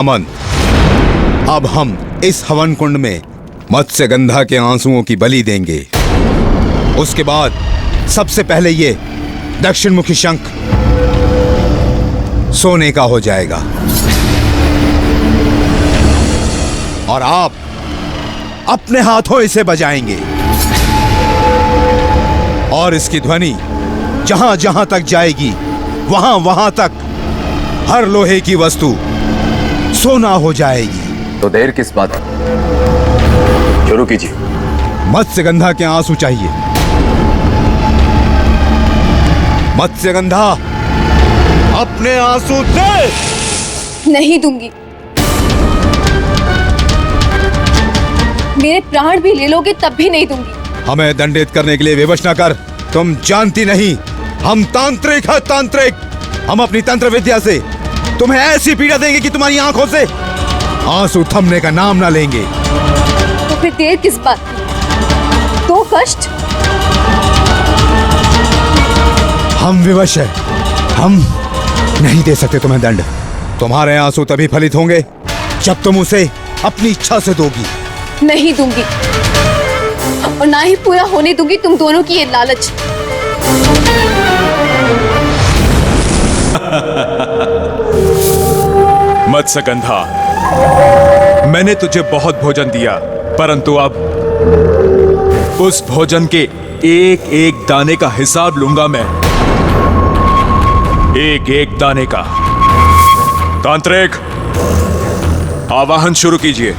अमन, अब हम इस हवन कुंड में मत्स्यगंधा के आंसुओं की बलि देंगे। उसके बाद सबसे पहले ये दक्षिण मुखी शंख सोने का हो जाएगा और आप अपने हाथों इसे बजाएंगे और इसकी ध्वनि जहां जहां तक जाएगी वहां वहां तक हर लोहे की वस्तु सोना हो जाएगी। तो देर किस बात की? शुरू कीजिए। मत्स्यगंधा के आंसू चाहिए। मत्स्यगंधा, अपने आंसू दे। नहीं दूंगी। मेरे प्राण भी ले लोगे तब भी नहीं दूंगी। हमें दंडित करने के लिए विवश न कर। तुम जानती नहीं, हम तांत्रिक हैं, तांत्रिक। हम अपनी तंत्र विद्या से तुम्हें ऐसी पीड़ा देंगे कि तुम्हारी आंखों से आंसू थमने का नाम ना लेंगे। तो फिर देर किस बात की? तो कष्ट हम विवश हैं। हम नहीं दे सकते तुम्हें दंड। तुम्हारे आंसू तभी फलित होंगे जब तुम उसे अपनी इच्छा से दोगी। नहीं दूंगी और ना ही पूरा होने दूंगी तुम दोनों की ये लालच। मत्स्यगंधा, मैंने तुझे बहुत भोजन दिया, परंतु अब उस भोजन के एक एक दाने का हिसाब लूंगा मैं। एक एक दाने का। तांत्रिक, आवाहन शुरू कीजिए।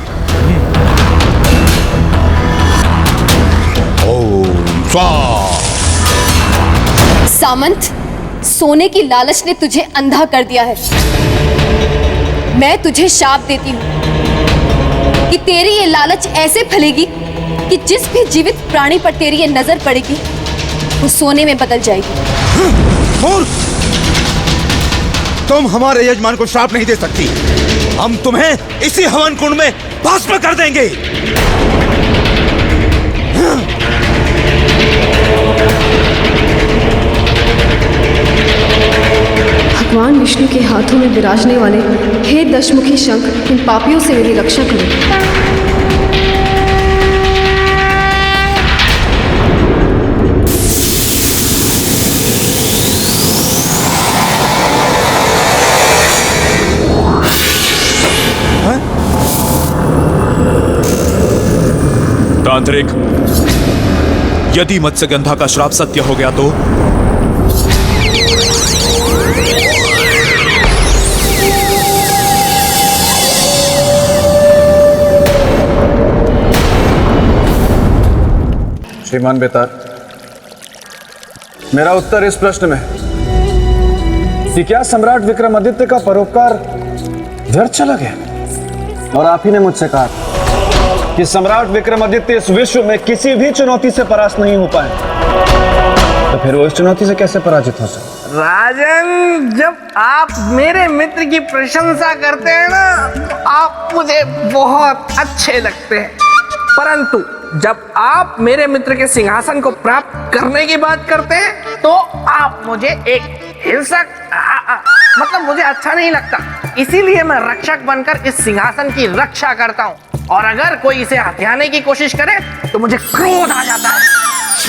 ओम स्वाहा। सामंत, सोने की लालच ने तुझे अंधा कर दिया है। मैं तुझे शाप देती हूँ कि तेरी ये लालच ऐसे फलेगी कि जिस भी जीवित प्राणी पर तेरी ये नजर पड़ेगी वो सोने में बदल जाएगी। मूर्ख! तुम हमारे यजमान को श्राप नहीं दे सकती। हम तुम्हें इसी हवन कुंड में भस्म कर देंगे। भगवान विष्णु के हाथों में विराजने वाले हे दशमुखी शंख, इन पापियों से मेरी रक्षा करो। तांत्रिक, यदि मत्स्यगंधा का श्राप सत्य हो गया तो श्रीमान बेतार, मेरा उत्तर इस प्रश्न में कि क्या सम्राट विक्रमादित्य का परोपकार व्यर्थ चला गया? और आप ही ने मुझसे कहा कि सम्राट विक्रमादित्य इस विश्व में किसी भी चुनौती से परास्त नहीं हो पाए, तो फिर वो इस चुनौती से कैसे पराजित हो सकते? राजन, जब आप मेरे मित्र की प्रशंसा करते हैं ना, तो आप मुझे बहुत अच्छे लगते हैं, परंतु जब आप मेरे मित्र के सिंहासन को प्राप्त करने की बात करते हैं तो आप मुझे एक हिंसक मतलब मुझे अच्छा नहीं लगता। इसीलिए मैं रक्षक बनकर इस सिंहासन की रक्षा करता हूँ, और अगर कोई इसे हथियाने की कोशिश करे तो मुझे क्रोध आ जाता है,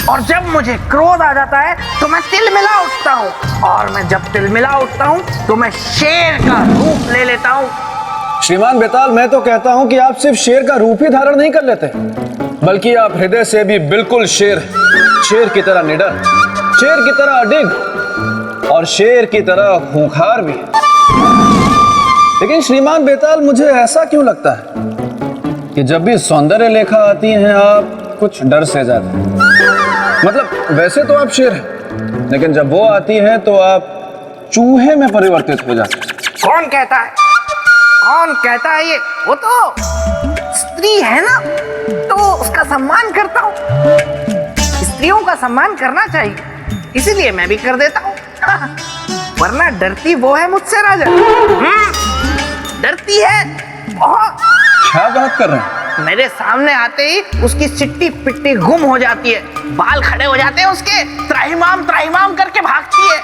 और जब मुझे क्रोध आ जाता है तो मैं तिलमिला उठता हूँ, और मैं जब तिलमिला उठता हूँ तो मैं शेर का रूप ले लेता हूँ। श्रीमान बेताल, मैं तो कहता हूं कि आप सिर्फ शेर का रूप ही धारण नहीं कर लेते, बल्कि आप हृदय से भी बिल्कुल शेर की तरह निडर, शेर की तरह अडिग और शेर की तरह खूंखार भी। लेकिन श्रीमान बेताल, मुझे ऐसा क्यों लगता है कि जब भी सौंदर्य लेखा आती हैं आप कुछ डर से जाते हैं? मतलब वैसे तो आप शेर हैं, लेकिन जब वो आती है तो आप चूहे में परिवर्तित हो जाते हैं। कौन कहता है? कौन कहता है ये? वो तो स्त्री है ना, तो उसका सम्मान करता हूँ। स्त्रियों का सम्मान करना चाहिए, इसीलिए मैं भी कर देता हूँ। वरना डरती वो है मुझसे राजन। डरती है बहुत। क्या बात कर रहे हैं? मेरे सामने आते ही उसकी चिट्टी पिट्टी गुम हो जाती है, बाल खड़े हो जाते हैं उसके, त्राहिमाम त्राहिमाम करके भागती है।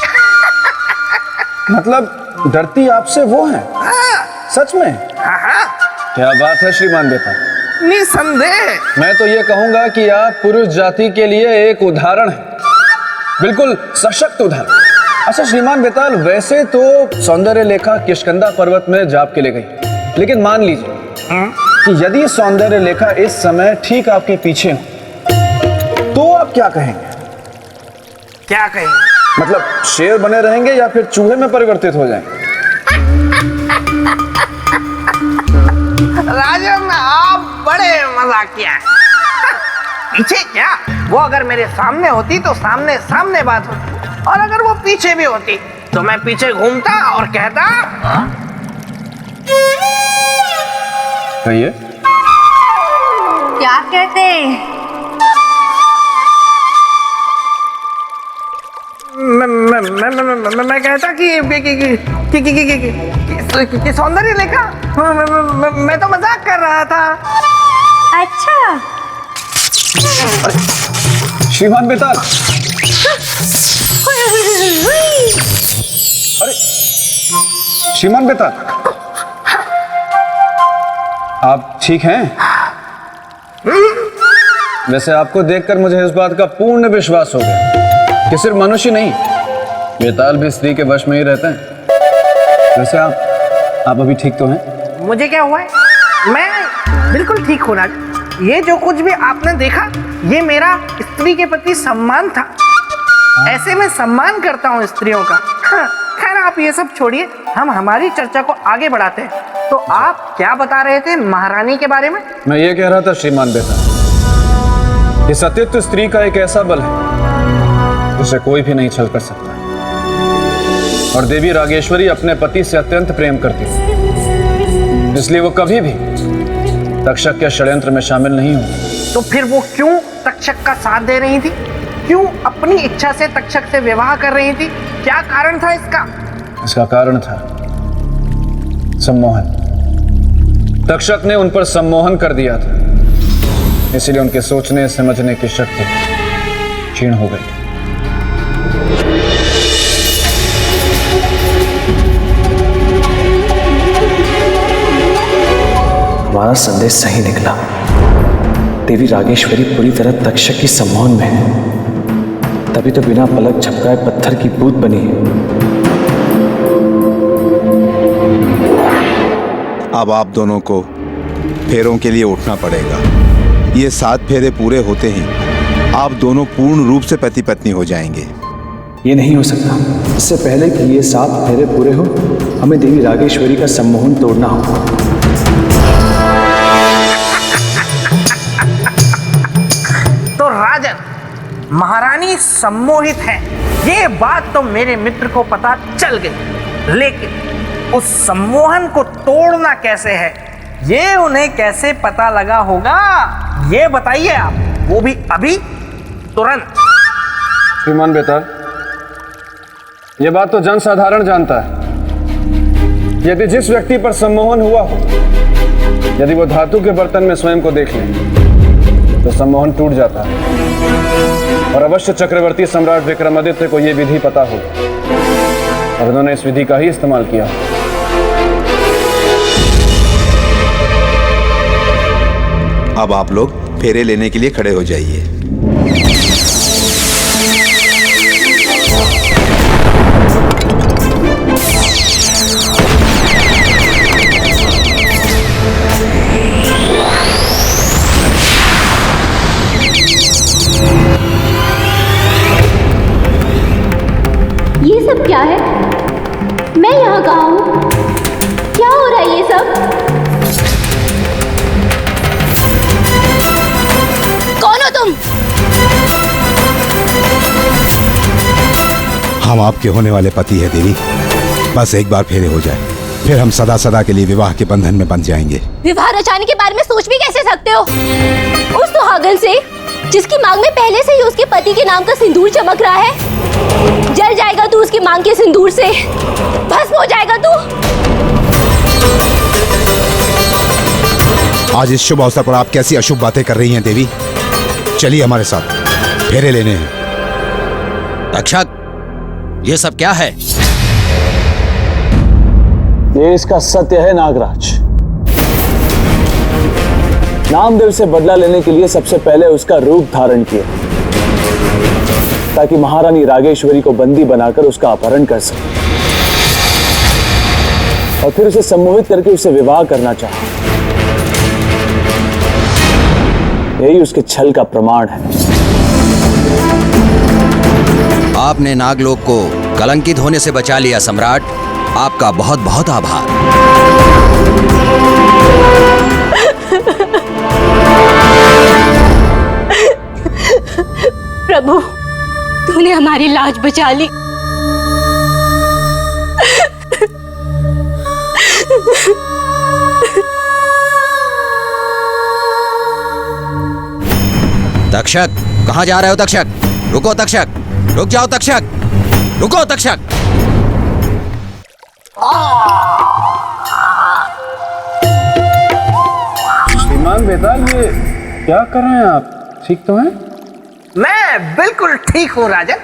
मतलब डरती आपसे वो है? सच में? हाँ हाँ, क्या बात है श्रीमान बेताल। निसंदेह। मैं तो ये कहूंगा कि आप पुरुष जाति के लिए एक उदाहरण है, बिल्कुल सशक्त उदाहरण। अच्छा श्रीमान बेताल, वैसे तो सौंदर्य लेखा किष्किंधा पर्वत में जाप के लिए गई, लेकिन मान लीजिए कि यदि सौंदर्य लेखा इस समय ठीक आपके पीछे हो, तो आप क्या कहेंगे? क्या कहेंगे? मतलब शेर बने रहेंगे या फिर चूहे में परिवर्तित हो जाएंगे? राजन, आप बड़े मजाकिया हैं। पीछे क्या, वो अगर मेरे सामने होती तो सामने सामने बात होती, और अगर वो पीछे भी होती तो मैं पीछे घूमता और कहता। कहिए। क्या कहते हैं? मैं कहता कि सौंदर्य लेखा, मैं तो मजाक कर रहा था। अच्छा, श्रीमान बेताल, अरे श्रीमान बेताल, आप ठीक हैं? वैसे आपको देखकर मुझे इस बात का पूर्ण विश्वास हो गया कि सिर्फ मनुष्य नहीं, बेताल भी स्त्री के वश में ही रहते हैं। वैसे आप अभी ठीक तो हैं? मुझे क्या हुआ है? मैं बिल्कुल ठीक हूँ राज। ये जो कुछ भी आपने देखा, ये मेरा स्त्री के प्रति सम्मान था। ऐसे मैं सम्मान करता हूँ स्त्रियों का। खैर आप ये सब छोड़िए, हम हमारी चर्चा को आगे बढ़ाते हैं। तो आप क्या बता रहे थे महारानी के बारे में? मैं ये कह रहा था श्रीमान बेताल, कि सतीत्व स्त्री का एक ऐसा बल है जिसे कोई भी नहीं छल कर सकता, और देवी रागेश्वरी अपने पति से अत्यंत प्रेम करती है, इसलिए वो कभी भी तक्षक के षड्यंत्र में शामिल नहीं हुई। तो फिर वो क्यों तक्षक का साथ दे रही थी? क्यों अपनी इच्छा से तक्षक से विवाह कर रही थी? क्या कारण था इसका? इसका कारण था सम्मोहन। तक्षक ने उन पर सम्मोहन कर दिया था, इसलिए उनके सोचने समझने की शक्ति क्षीण हो गई। हमारा संदेश सही निकला। देवी रागेश्वरी पूरी तरह तक्षक की सम्मोहन में है, तभी तो बिना पलक झपकाए पत्थर की बूंद बनी है। अब आप दोनों को फेरों के लिए उठना पड़ेगा। ये 7 फेरे पूरे होते ही आप दोनों पूर्ण रूप से पति पत्नी हो जाएंगे। ये नहीं हो सकता। इससे पहले कि ये 7 फेरे पूरे हो, हमें देवी रागेश्वरी का सम्मोहन तोड़ना होगा। तो राजन, महारानी सम्मोहित है, ये बात तो मेरे मित्र को पता चल गई, लेकिन उस सम्मोहन को तोड़ना कैसे है, ये उन्हें कैसे पता लगा होगा, ये बताइए आप, वो भी अभी, तुरंत। श्रीमान बेताल, ये बात तो जन साधारण जानता है। यदि जिस व्यक्ति पर सम्मोहन हुआ हो, यदि वो धातु के बर्तन में स्वयं को देख ले, तो सम्मोहन टूट जाता है। और अवश्य चक्रवर्ती सम्राट विक्रमादित्य को यह विधि पता होगा, और उन्होंने इस विधि का ही इस्तेमाल किया। अब आप लोग फेरे लेने के लिए खड़े हो जाइए। ये सब क्या है? मैं यहाँ कहाँ हूँ? क्या हो रहा है ये सब? कौन हो तुम? हम आपके होने वाले पति है देवी। बस एक बार फेरे हो जाए, फिर हम सदा सदा के लिए विवाह के बंधन में बंध जाएंगे। विवाह रचाने के बारे में सोच भी कैसे सकते हो? उस सुहागन से जिसकी मांग में पहले से ही उसके पति के नाम का सिंदूर चमक रहा है। जल जाएगा तू उसकी मांग के सिंदूर से, भस्म हो जाएगा तू। आज इस शुभ अवसर पर आप कैसी अशुभ बातें कर रही हैं देवी? चलिए हमारे साथ, फेरे लेने हैं। तक्षक, ये सब क्या है? ये इसका सत्य है नागराज। नामदेव से बदला लेने के लिए सबसे पहले उसका रूप धारण किया, ताकि महारानी रागेश्वरी को बंदी बनाकर उसका अपहरण कर सके और फिर उसे सम्मोहित करके उससे विवाह करना चाहा। यही उसके छल का प्रमाण है। आपने नागलोक को कलंकित होने से बचा लिया सम्राट। आपका बहुत बहुत आभार। प्रभु, तूने हमारी लाज बचा ली। तक्षक, कहां जा रहे हो तक्षक? रुको तक्षक, रुक जाओ तक्षक, रुको तक्षक। श्रीमान बेताल, ये क्या कर रहे हैं आप? ठीक तो हैं? मैं बिल्कुल ठीक हूँ राजन।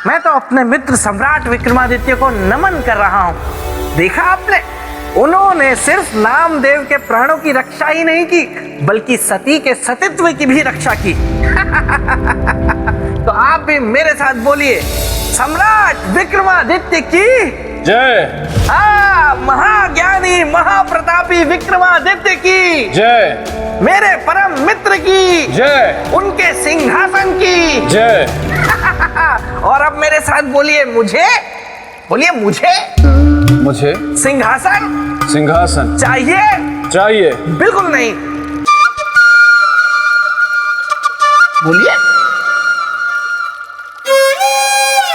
मैं तो अपने मित्र सम्राट विक्रमादित्य को नमन कर रहा हूँ। देखा आपने, उन्होंने सिर्फ नामदेव के प्राणों की रक्षा ही नहीं की, बल्कि सती के सतीत्व की भी रक्षा की। तो आप भी मेरे साथ बोलिए, सम्राट विक्रमादित्य की जय। महाज्ञानी महाप्रतापी विक्रमादित्य की जय। मेरे परम मित्र की जय। उनके सिंहासन की जय। और अब मेरे साथ बोलिए, मुझे बोलिए, मुझे मुझे सिंहासन सिंहासन चाहिए? चाहिए। बिल्कुल नहीं। बोलिए।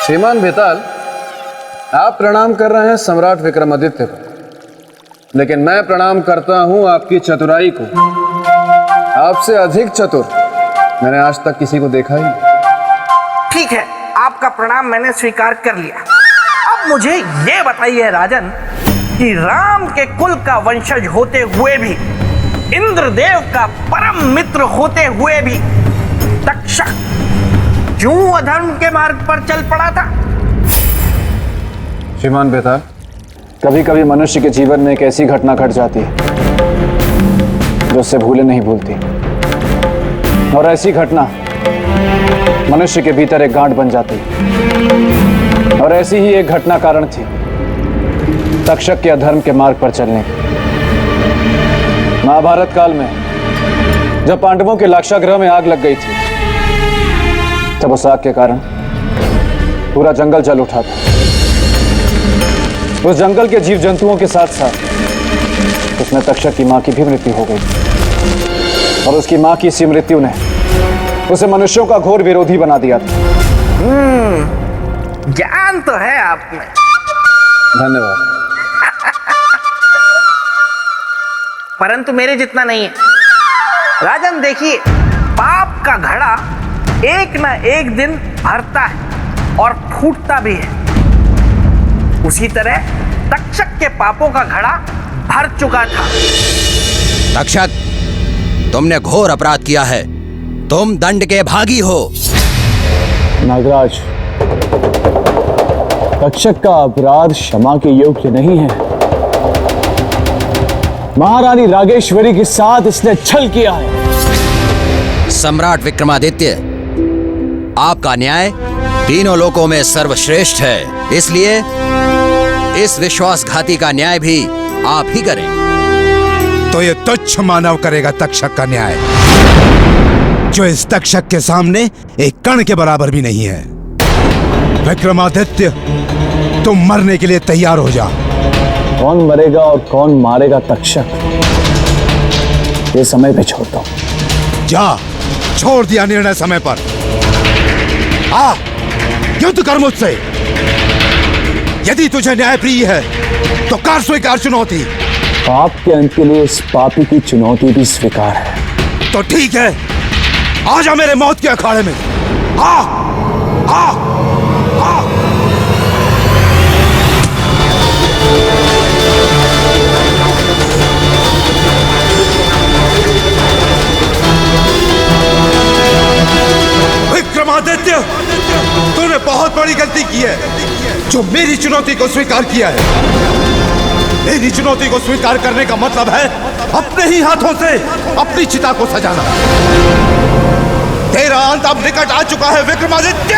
श्रीमान बेताल, आप प्रणाम कर रहे हैं सम्राट विक्रमादित्य को, लेकिन मैं प्रणाम करता हूं आपकी चतुराई को। आपसे अधिक चतुर मैंने आज तक किसी को देखा ही नहीं। ठीक है, आपका प्रणाम मैंने स्वीकार कर लिया। अब मुझे ये बताइए राजन, कि राम के कुल का वंशज होते हुए भी, इंद्रदेव का परम मित्र होते हुए भी तक्षक क्यों अधर्म के मार्ग पर चल पड़ा था? श्रीमान बेताल, कभी कभी मनुष्य के जीवन में एक ऐसी घटना घट जाती है जो उससे भूले नहीं भूलती, और ऐसी घटना मनुष्य के भीतर एक गांठ बन जाती है। और ऐसी ही एक घटना कारण थी तक्षक के अधर्म के मार्ग पर चलने की। महाभारत काल में जब पांडवों के लाक्षागृह में आग लग गई थी, तब उस आग के कारण पूरा जंगल जल उठा था। उस जंगल के जीव जंतुओं के साथ साथ उसमें तक्षक की मां की भी मृत्यु हो गई, और उसकी मां की इसी मृत्यु ने उसे मनुष्यों का घोर विरोधी बना दिया था। ज्ञान तो है आप में। धन्यवाद। परंतु मेरे जितना नहीं है राजन। देखिए, पाप का घड़ा एक न एक दिन भरता है और फूटता भी है। उसी तरह तक्षक के पापों का घड़ा भर चुका था। तक्षक, तुमने घोर अपराध किया है। तुम दंड के भागी हो। नागराज, तक्षक का अपराध क्षमा के योग्य नहीं है। महारानी रागेश्वरी के साथ इसने छल किया है। सम्राट विक्रमादित्य, आपका न्याय तीनों लोकों में सर्वश्रेष्ठ है, इसलिए इस विश्वासघाती का न्याय भी आप ही करें। तो ये तुच्छ मानव करेगा तक्षक का न्याय, जो इस तक्षक के सामने एक कण के बराबर भी नहीं है। विक्रमादित्य, तुम मरने के लिए तैयार हो जा। कौन मरेगा और कौन मारेगा तक्षक, ये समय पे छोड़ता हूं। जा, छोड़ दिया निर्णय समय पर। आ, युद्ध कर मुझसे। यदि तुझे न्याय प्रिय है तो कर स्वीकार चुनौती। पाप के अंत के लिए इस पापी की चुनौती भी स्वीकार है। तो ठीक है, आजा मेरे मौत के अखाड़े में। आ, आ, आ। विक्रमादित्य, तूने बहुत बड़ी गलती की है जो मेरी चुनौती को स्वीकार किया है। मेरी चुनौती को स्वीकार करने का मतलब है अपने ही हाथों से अपनी चिता को सजाना। तेरा अंत अब निकट आ चुका है विक्रमादित्य।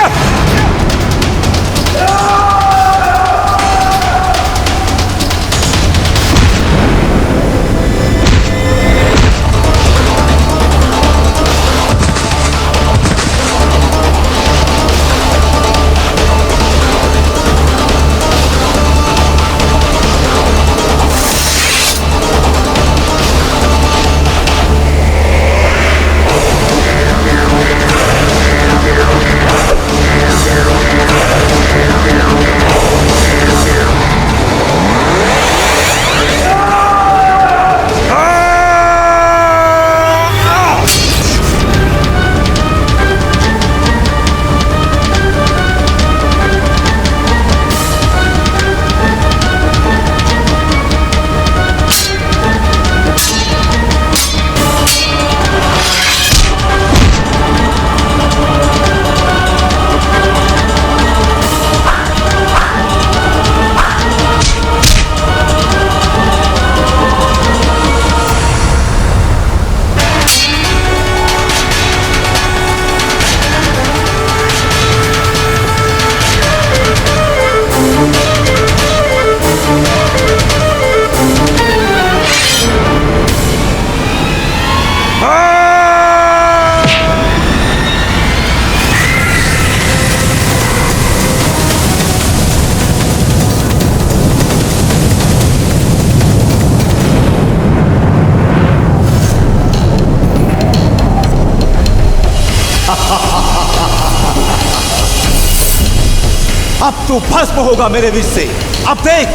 अब तू भस्म होगा मेरे विष से। अब देख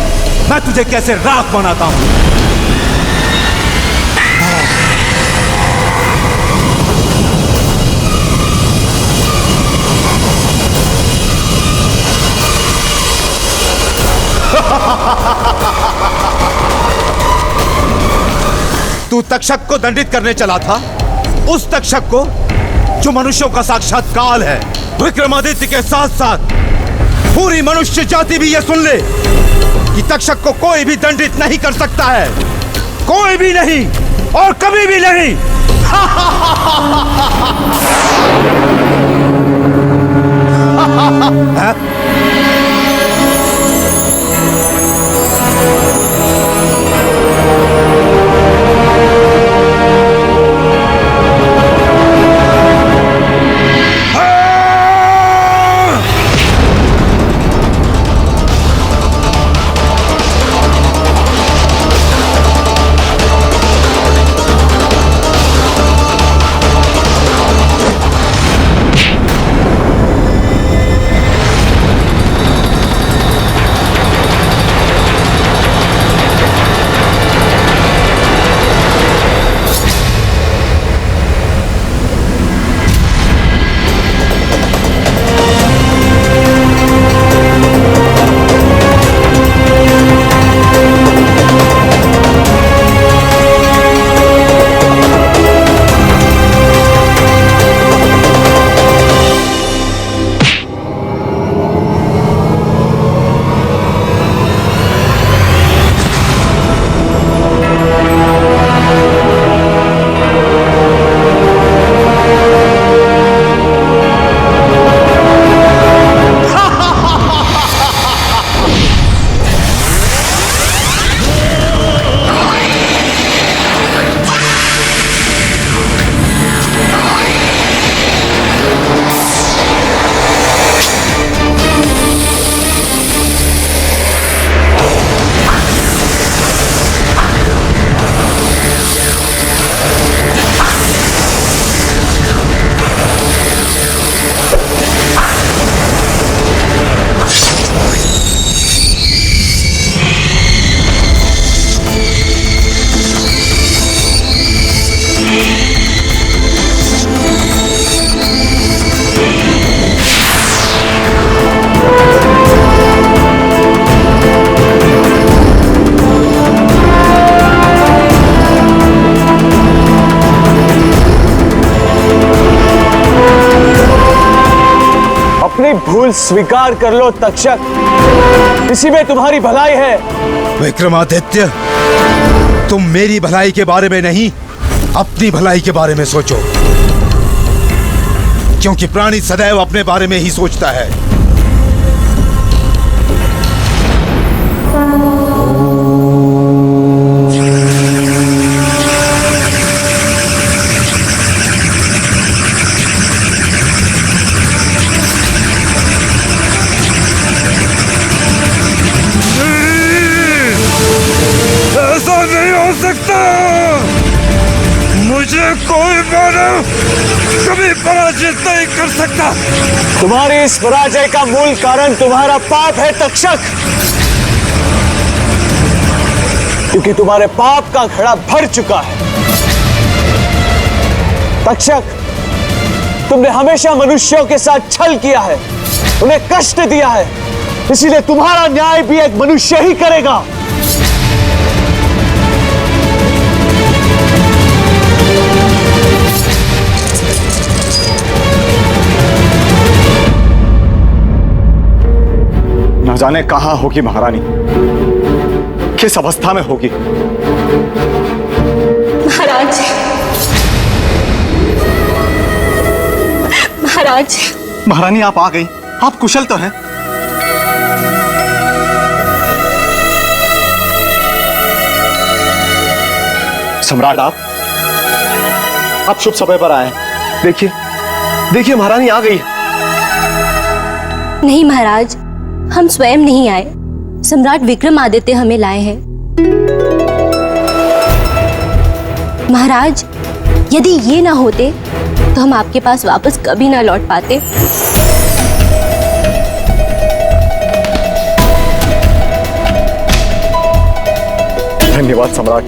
मैं तुझे कैसे राख बनाता हूं। तू तक्षक को दंडित करने चला था, उस तक्षक को जो मनुष्यों का साक्षात काल है। विक्रमादित्य के साथ साथ पूरी मनुष्य जाति भी यह सुन ले कि तक्षक को कोई भी दंडित नहीं कर सकता है, कोई भी नहीं और कभी भी नहीं। अपनी भूल स्वीकार कर लो तक्षक, इसी में तुम्हारी भलाई है। विक्रमादित्य, तुम मेरी भलाई के बारे में नहीं, अपनी भलाई के बारे में सोचो, क्योंकि प्राणी सदैव अपने बारे में ही सोचता है। ऐसा नहीं हो सकता। मुझे कोई मानव कभी पराजित नहीं कर सकता। तुम्हारी इस पराजय का मूल कारण तुम्हारा पाप है तक्षक, क्योंकि तुम्हारे पाप का घड़ा भर चुका है। तक्षक, तुमने हमेशा मनुष्यों के साथ छल किया है, उन्हें कष्ट दिया है, इसीलिए तुम्हारा न्याय भी एक मनुष्य ही करेगा। न जाने कहां होगी महारानी, किस अवस्था में होगी। महाराज, महाराज। महारानी आप आ गई, आप कुशल तो हैं? सम्राट, आप शुभ समय पर आए। देखिए देखिए, महारानी आ गई। नहीं महाराज, हम स्वयं नहीं आए, सम्राट विक्रमादित्य हमें लाए हैं। महाराज, यदि ये ना होते तो हम आपके पास वापस कभी ना लौट पाते। धन्यवाद सम्राट,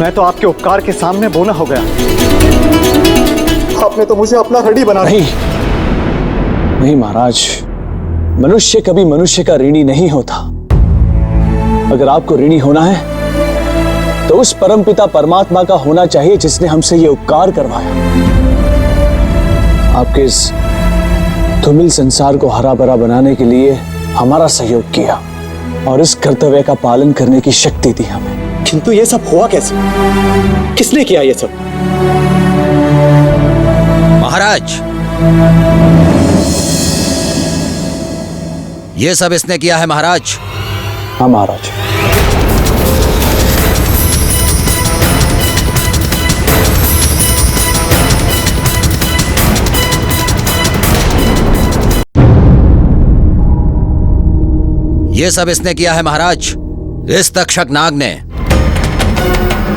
मैं तो आपके उपकार के सामने बोना हो गया। आपने तो मुझे अपना ऋणी बना। नहीं महाराज, मनुष्य कभी मनुष्य का ऋणी नहीं होता। अगर आपको ऋणी होना है तो उस परमपिता परमात्मा का होना चाहिए जिसने हमसे ये उपकार करवाया, आपके इस धूमिल संसार को हरा भरा बनाने के लिए हमारा सहयोग किया और इस कर्तव्य का पालन करने की शक्ति दी हमें। किंतु ये सब हुआ कैसे? किसने किया ये सब? महाराज, ये सब इसने किया है महाराज। हाँ महाराज। ये सब इसने किया है महाराज, इस तक्षक नाग ने।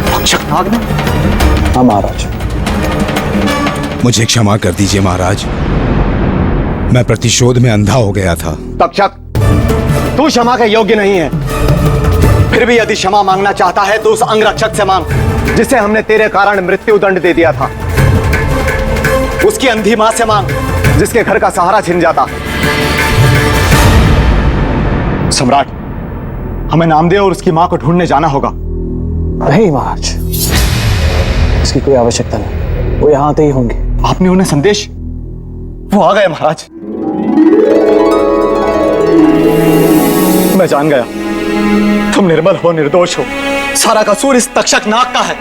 तक्षक नाग ने? हाँ महाराज। मुझे क्षमा कर दीजिए महाराज, मैं प्रतिशोध में अंधा हो गया था। तक्षक, तू क्षमा के योग्य नहीं है। फिर भी यदि क्षमा मांगना चाहता है तो उस अंगरक्षक से मांग जिसे हमने तेरे कारण मृत्यु दंड दे दिया था। उसकी अंधी मां से मांग जिसके घर का सहारा छिन जाता। सम्राट, हमें नामदेव और उसकी मां को ढूंढने जाना होगा। नहीं महाराज, इसकी कोई आवश्यकता नहीं, वो यहां आते ही होंगे। आपने उन्हें संदेश? वो आ गए महाराज। मैं जान गया, तुम निर्मल हो, निर्दोष हो। सारा कसूर इस तक्षक नाग का है।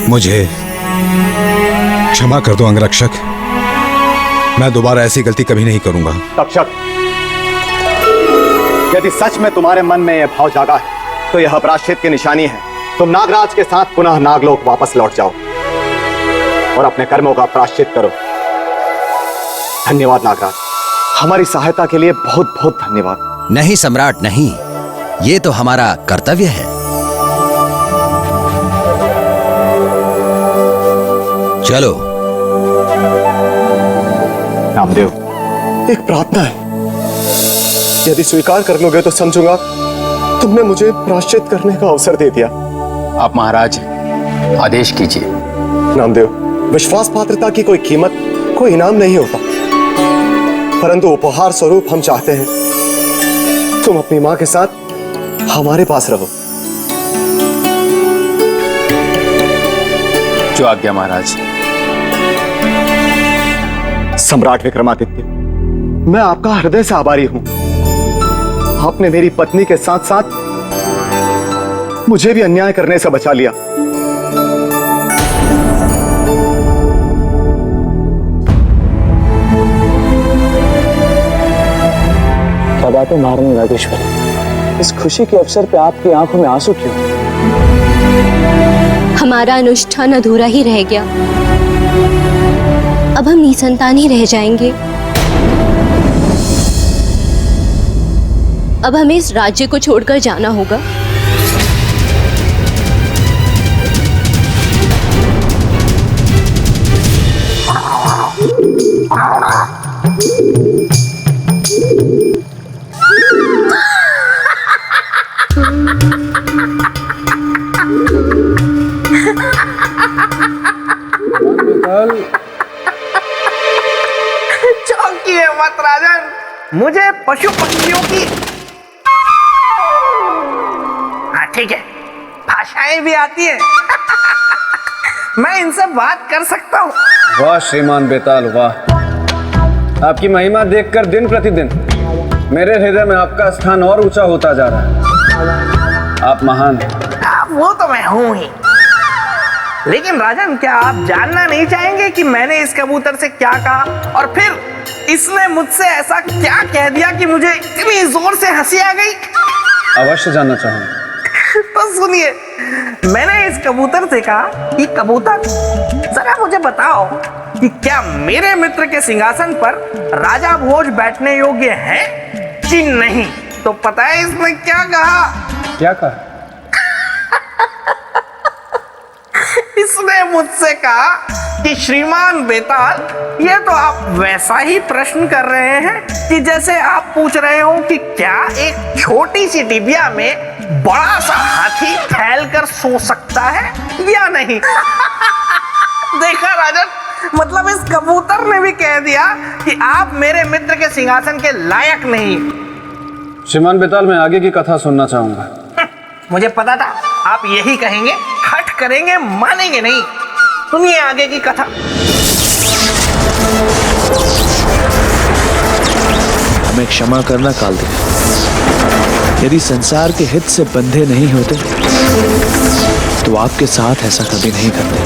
मुझे क्षमा कर दो अंगरक्षक, मैं दोबारा ऐसी गलती कभी नहीं करूंगा। तक्षक, यदि सच में तुम्हारे मन में यह भाव जागा है तो यह प्रायश्चित की निशानी है। तुम नागराज के साथ पुनः नागलोक वापस लौट जाओ और अपने कर्मों का प्रायश्चित करो। धन्यवाद नागराज, हमारी सहायता के लिए बहुत बहुत धन्यवाद। नहीं सम्राट नहीं, ये तो हमारा कर्तव्य है। चलो। नामदेव, एक प्रार्थना है, यदि स्वीकार कर लोगे तो समझूंगा तुमने मुझे प्रायश्चित करने का अवसर दे दिया। आप महाराज आदेश कीजिए। नामदेव, विश्वास पात्रता की कोई कीमत, कोई इनाम नहीं होता, परंतु उपहार स्वरूप हम चाहते हैं तुम अपनी मां के साथ हमारे पास रहो। जो आज्ञा महाराज। सम्राट विक्रमादित्य, मैं आपका हृदय से आभारी हूं। आपने मेरी पत्नी के साथ साथ मुझे भी अन्याय करने से बचा लिया। क्या बात है महारानी राजेश्वरी, इस खुशी के अवसर पे आपकी आंखों में आंसू क्यों? हमारा अनुष्ठान अधूरा ही रह गया। अब हम निसंतान ही रह जाएंगे। अब हमें इस राज्य को छोड़कर जाना होगा। चौंकिए मत राजन, मुझे पशु पक्षियों की ठीक है भाषाएं भी आती है। मैं इनसे बात कर सकता हूँ। वाह श्रीमान बेताल वाह, आपकी महिमा देखकर दिन प्रतिदिन मेरे हृदय में आपका स्थान और ऊंचा होता जा रहा है। आप महान हैं। वो तो मैं हूं ही, लेकिन राजन क्या आप जानना नहीं चाहेंगे कि मैंने इस कबूतर से क्या कहा और फिर इसने मुझसे ऐसा क्या कह दिया कि मुझे इतनी जोर से हंसी आ गई? अवश्य जानना चाहूंगा। तो सुनिए, मैंने इस कबूतर से कहा कि कबूतर जरा मुझे बताओ कि क्या मेरे मित्र के सिंहासन पर राजा भोज बैठने योग्य है कि नहीं? तो पता है इसने क्या कहा? क्या कहा? इसने मुझसे कहा कि श्रीमान बेताल, ये तो आप वैसा ही प्रश्न कर रहे हैं कि जैसे आप पूछ रहे हो कि क्या एक छोटी सी डिबिया में बड़ा सा हाथी फैलकर सो सकता है या नहीं। देखा राजन, मतलब इस कबूतर ने भी कह दिया कि आप मेरे मित्र के सिंहासन के लायक नहीं। श्रीमान बेताल, मैं आगे की कथा सुनना चाहूंगा। मुझे पता था आप यही कहेंगे, हट करेंगे, मानेंगे नहीं। सुनिए आगे की कथा। हमें क्षमा करना कालदेव, यदि संसार के हित से बंधे नहीं होते तो आपके साथ ऐसा कभी नहीं करते।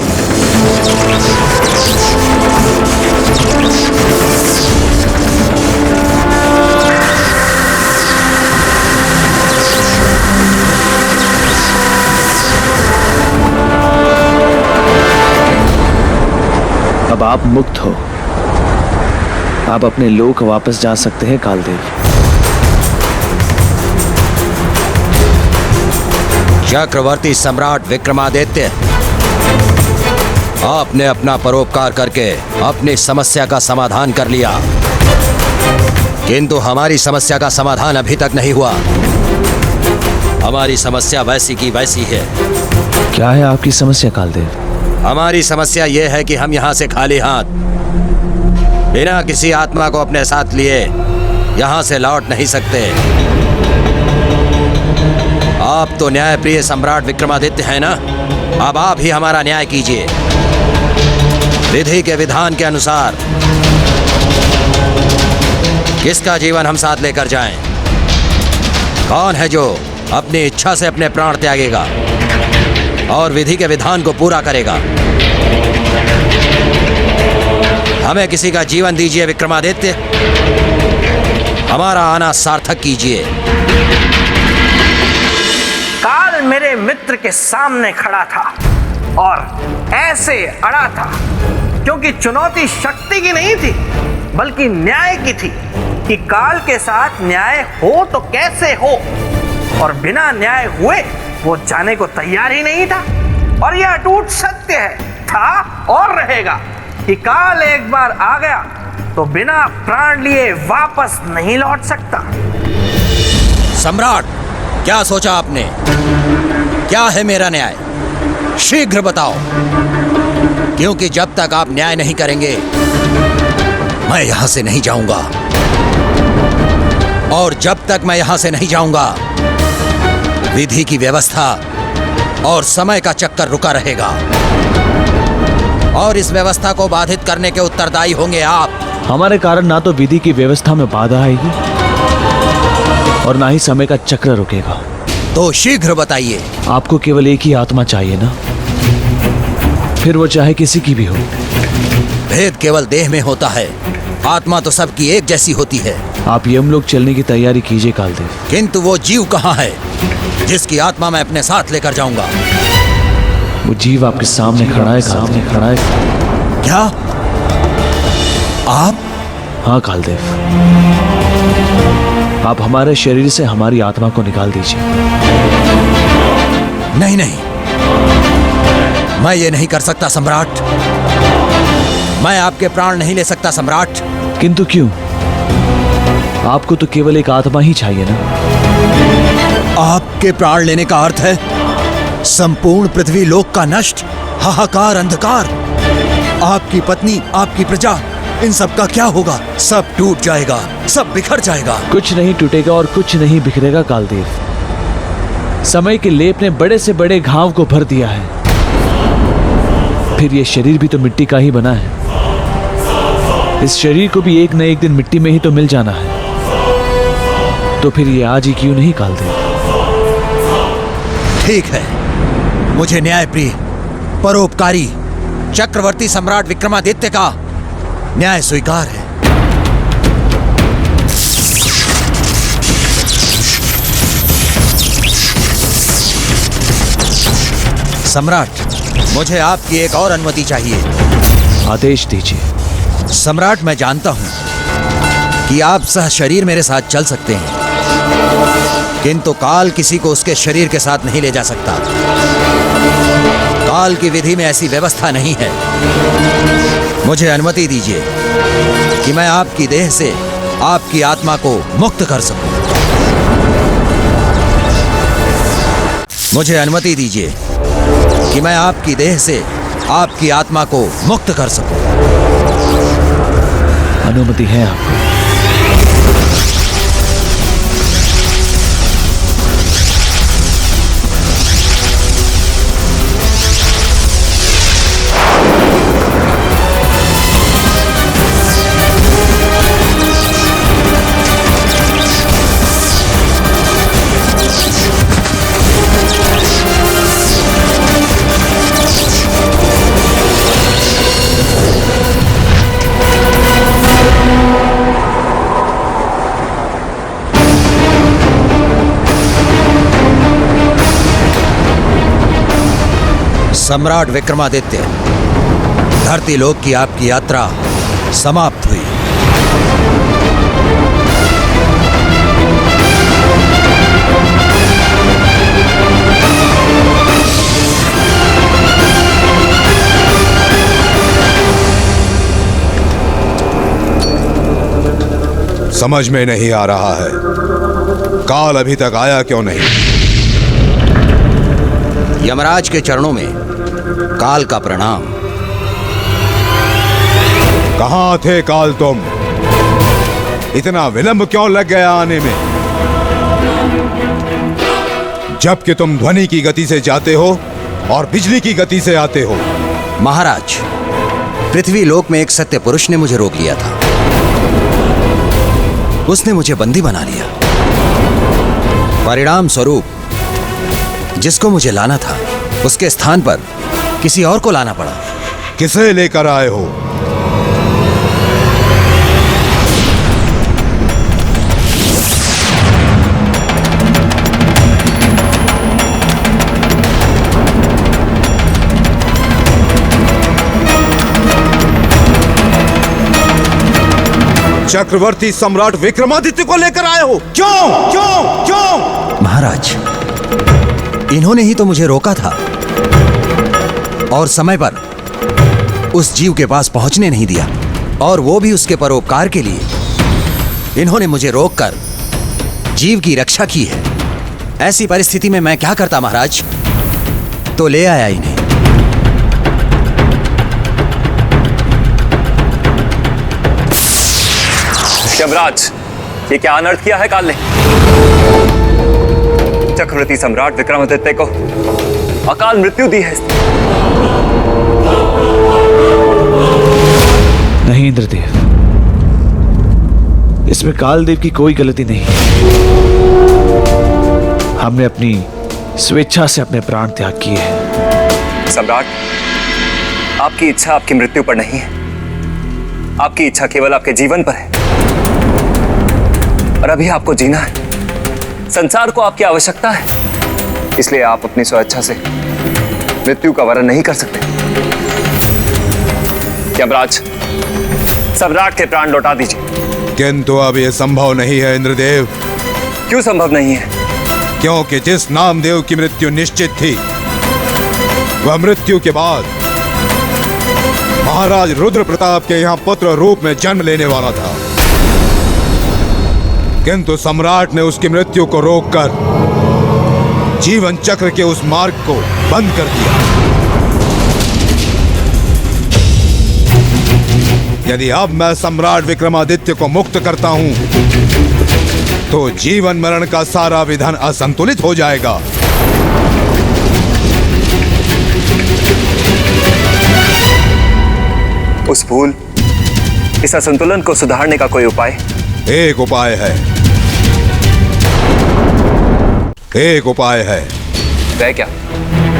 अब आप मुक्त हो, आप अपने लोक वापस जा सकते हैं कालदेव। चक्रवर्ती सम्राट विक्रमादित्य, आपने अपना परोपकार करके अपनी समस्या का समाधान कर लिया, किंतु हमारी समस्या का समाधान अभी तक नहीं हुआ। हमारी समस्या वैसी की वैसी है। क्या है आपकी समस्या कालदेव? हमारी समस्या यह है कि हम यहाँ से खाली हाथ, बिना किसी आत्मा को अपने साथ लिए यहाँ से लौट नहीं सकते। आप तो न्यायप्रिय सम्राट विक्रमादित्य हैं ना, अब आप ही हमारा न्याय कीजिए। विधि के विधान के अनुसार किसका जीवन हम साथ लेकर जाएं? कौन है जो अपनी इच्छा से अपने प्राण त्यागेगा और विधि के विधान को पूरा करेगा? हमें किसी का जीवन दीजिए विक्रमादित्य, हमारा आना सार्थक कीजिए। काल मेरे मित्र के सामने खड़ा था और ऐसे अड़ा था क्योंकि चुनौती शक्ति की नहीं थी बल्कि न्याय की थी कि काल के साथ न्याय हो तो कैसे हो, और बिना न्याय हुए वो जाने को तैयार ही नहीं था। और यह अटूट सत्य है, था और रहेगा कि काल एक बार आ गया तो बिना प्राण लिए वापस नहीं लौट सकता। सम्राट, क्या सोचा आपने? क्या है मेरा न्याय? शीघ्र बताओ, क्योंकि जब तक आप न्याय नहीं करेंगे मैं यहां से नहीं जाऊंगा, और जब तक मैं यहां से नहीं जाऊंगा विधि की व्यवस्था और समय का चक्कर रुका रहेगा, और इस व्यवस्था को बाधित करने के उत्तरदायी होंगे आप। हमारे कारण ना तो विधि की व्यवस्था में बाधा आएगी और ना ही समय का चक्र रुकेगा। तो शीघ्र बताइए। आपको केवल एक ही आत्मा चाहिए ना, फिर वो चाहे किसी की भी हो। भेद केवल देह में होता है, आत्मा तो सबकी एक जैसी होती है। आप यमलोक चलने की तैयारी कीजिए कालदेव। किंतु वो जीव कहाँ है जिसकी आत्मा मैं अपने साथ लेकर जाऊंगा? वो जीव आपके सामने खड़ा है, सामने खड़ा है। क्या आप? हाँ कालदेव, आप हमारे शरीर से हमारी आत्मा को निकाल दीजिए। नहीं नहीं, मैं ये नहीं कर सकता सम्राट। मैं आपके प्राण नहीं ले सकता सम्राट। किंतु क्यों? आपको तो केवल एक आत्मा ही चाहिए ना। आपके प्राण लेने का अर्थ है संपूर्ण पृथ्वी लोक का नष्ट, हाहाकार, अंधकार। आपकी पत्नी, आपकी प्रजा, इन सब का क्या होगा? सब टूट जाएगा, सब बिखर जाएगा। कुछ नहीं टूटेगा और कुछ नहीं बिखरेगा कालदेव। समय के लेप ने बड़े से बड़े घाव को भर दिया है। फिर ये शरीर भी तो मिट्टी का ही बना है। इस शरीर को भी एक न एक दिन मिट्टी में ही तो मिल जाना है। तो फिर ये आज ही क्यों नहीं कालदेव? ठीक है, मुझे न्यायप्रिय, परोपकारी चक्रवर्ती सम्राट विक्रमादित्य का न्याय स्वीकार है। सम्राट, मुझे आपकी एक और अनुमति चाहिए। आदेश दीजिए। सम्राट, मैं जानता हूं कि आप सह शरीर मेरे साथ चल सकते हैं, किंतु काल किसी को उसके शरीर के साथ नहीं ले जा सकता। काल की विधि में ऐसी व्यवस्था नहीं है। मुझे अनुमति दीजिए कि मैं आपकी देह से आपकी आत्मा को मुक्त कर सकूं। मुझे अनुमति दीजिए कि मैं आपकी देह से आपकी आत्मा को मुक्त कर सकूं। अनुमति है आपको। सम्राट विक्रमादित्य, धरती लोक की आपकी यात्रा समाप्त हुई। समझ में नहीं आ रहा है, काल अभी तक आया क्यों नहीं? यमराज के चरणों में काल का प्रणाम। कहां थे काल तुम? इतना विलंब क्यों लग गया आने में? जबकि तुम ध्वनि की गति से जाते हो और बिजली की गति से आते हो। महाराज, पृथ्वी लोक में एक सत्य पुरुष ने मुझे रोक लिया था। उसने मुझे बंदी बना लिया। परिणाम स्वरूप जिसको मुझे लाना था उसके स्थान पर किसी और को लाना पड़ा। किसे लेकर आए हो? चक्रवर्ती सम्राट विक्रमादित्य को लेकर आए हो? क्यों क्यों क्यों? महाराज, इन्होंने ही तो मुझे रोका था और समय पर उस जीव के पास पहुंचने नहीं दिया, और वो भी उसके परोपकार के लिए। इन्होंने मुझे रोककर जीव की रक्षा की है। ऐसी परिस्थिति में मैं क्या करता महाराज? तो ले आया इन्हें। यमराज, ये क्या अनर्थ किया है काल ने? चक्रवर्ती सम्राट विक्रमादित्य को अकाल मृत्यु दी है। नहीं इंद्रदेव, इसमें कालदेव की कोई गलती नहीं। हमने अपनी स्वेच्छा से अपने प्राण त्याग किए हैं। सम्राट, आपकी इच्छा आपकी मृत्यु पर नहीं है, आपकी इच्छा केवल आपके जीवन पर है। और अभी आपको जीना है, संसार को आपकी आवश्यकता है, इसलिए आप अपनी स्वेच्छा से मृत्यु का वरण नहीं कर सकते। यमराज, सम्राट के प्राण लौटा दीजिए। किंतु अब यह संभव नहीं है इंद्रदेव। क्यों संभव नहीं है? क्योंकि जिस नामदेव की मृत्यु निश्चित थी, वह मृत्यु के बाद महाराज रुद्र प्रताप के यहाँ पुत्र रूप में जन्म लेने वाला था, किंतु सम्राट ने उसकी मृत्यु को रोककर जीवन चक्र के उस मार्ग को बंद कर दिया। यदि अब मैं सम्राट विक्रमादित्य को मुक्त करता हूं, तो जीवन मरण का सारा विधान असंतुलित हो जाएगा। उस भूल, इस असंतुलन को सुधारने का कोई उपाय? एक उपाय है, एक उपाय है। वह क्या?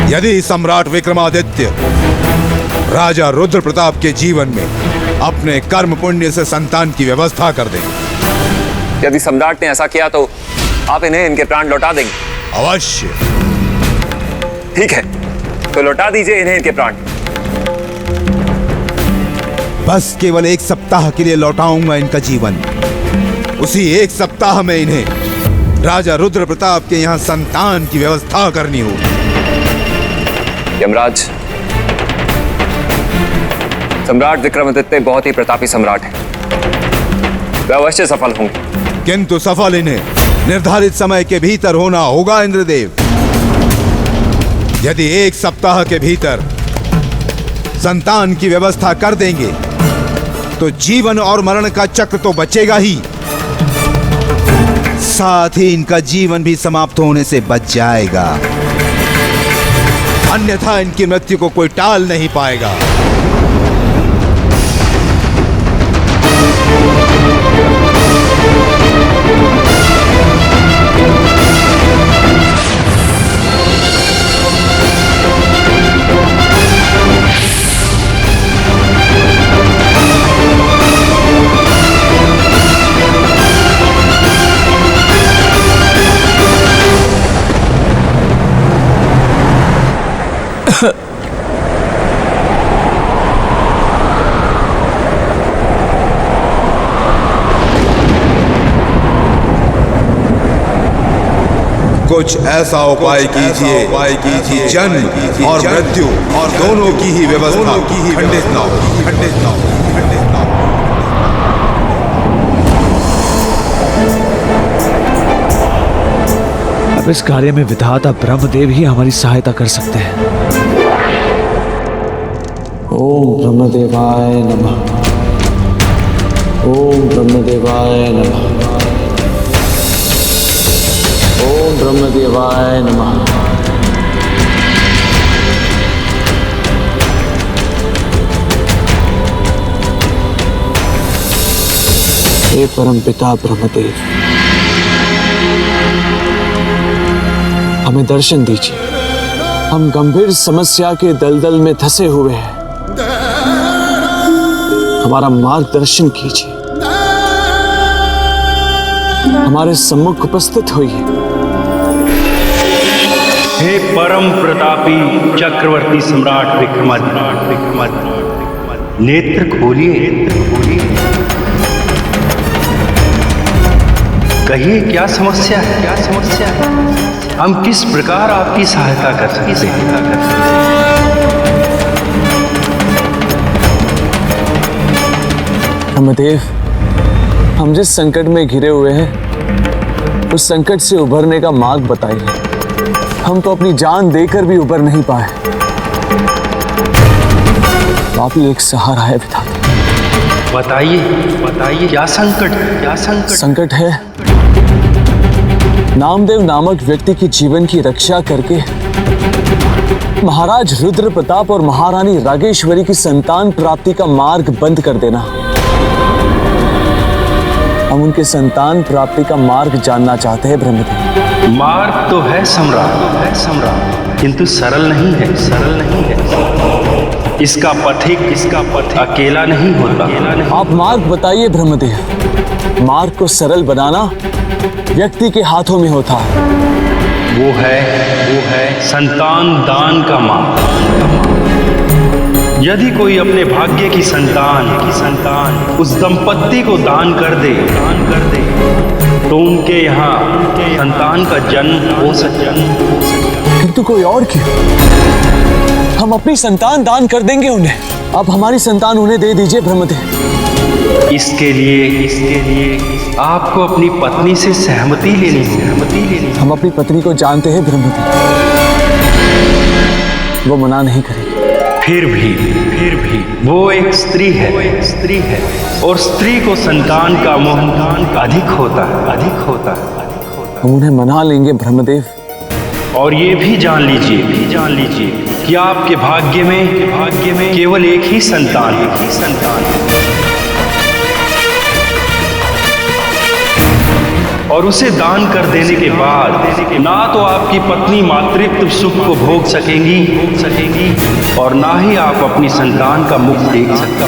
यदि सम्राट विक्रमादित्य राजा रुद्र प्रताप के जीवन में अपने कर्म पुण्य से संतान की व्यवस्था कर दें। यदि सम्राट ने ऐसा किया तो आप इन्हें इनके प्राण लौटा देंगे? अवश्य। ठीक है, तो लौटा दीजिए इन्हें इनके प्राण। बस केवल एक सप्ताह के लिए लौटाऊंगा इनका जीवन। उसी एक सप्ताह में इन्हें राजा रुद्र प्रताप के यहाँ संतान की व्यवस्था करनी होगी। यमराज, सम्राट विक्रमादित्य बहुत ही प्रतापी सम्राट है, वे अवश्य सफल होंगे। किंतु सफल इन्हें निर्धारित समय के भीतर होना होगा इंद्रदेव। यदि एक सप्ताह के भीतर संतान की व्यवस्था कर देंगे तो जीवन और मरण का चक्र तो बचेगा ही, साथ ही इनका जीवन भी समाप्त होने से बच जाएगा। अन्यथा इनकी मृत्यु को कोई टाल नहीं पाएगा। कुछ ऐसा उपाय कीजिए जन्म और मृत्यु और दोनों की ही व्यवस्था खंडित ना हो, खंडित ना हो, खंडित ना हो। अब इस कार्य में विधाता ब्रह्मदेव ही हमारी सहायता कर सकते हैं। ओम ब्रह्मदेवाय नमः। ओम ब्रह्मदेवाय नमः। ओम ब्रह्मदेवाय नमः। हे परमपिता ब्रह्मदेव, हमें दर्शन दीजिए। हम गंभीर समस्या के दलदल में धंसे हुए हैं, हमारा मार्गदर्शन कीजिए। हमारे सम्मुख उपस्थित होइए। हे परम प्रतापी चक्रवर्ती सम्राट विक्रमादित्य, नेत्र खोलिए, कहिए क्या समस्या है, क्या समस्या है? हम किस प्रकार आपकी सहायता कर सकते हैं? ब्रह्मदेव, हम जिस संकट में घिरे हुए हैं उस संकट से उभरने का मार्ग बताइए। हम तो अपनी जान देकर भी उबर नहीं पाए। तो आप ही एक सहारा है विधाता। बताइए, बताइए क्या संकट, क्या संकट? संकट है नामदेव नामक व्यक्ति की जीवन की रक्षा करके महाराज रुद्र प्रताप और महारानी रागेश्वरी की संतान प्राप्ति का मार्ग बंद कर देना। हम उनके संतान प्राप्ति का मार्ग जानना चाहते हैं ब्रह्मदेव। मार्ग तो है सम्राट, किंतु सरल नहीं है, सरल नहीं है। इसका पथिक अकेला नहीं होता। आप मार्ग बताइए ब्रह्मदेव। मार्ग को सरल बनाना व्यक्ति के हाथों में होता है। वो है संतान दान का मार्ग। यदि कोई अपने भाग्य की संतान उस दंपत्ति को दान कर दे तो उनके यहाँ संतान का जन्म हो सकता। किंतु कोई और क्यों? हम अपनी संतान दान कर देंगे उन्हें। अब हमारी संतान उन्हें दे दीजिए ब्रह्मदेव। इसके लिए आपको अपनी पत्नी से सहमति लेनी है। हम अपनी पत्नी को जानते हैं ब्रह्मदेव, वो मना नहीं करेगी। फिर भी वो एक स्त्री है और स्त्री को संतान का मोह अधिक होता है। हम उन्हें मना लेंगे ब्रह्मदेव। और ये भी जान लीजिए कि आपके भाग्य में केवल एक ही संतान है और उसे दान कर देने के बाद ना तो आपकी पत्नी मातृत्व सुख को भोग सकेंगी और ना ही आप अपनी संतान का मुख देख सकता।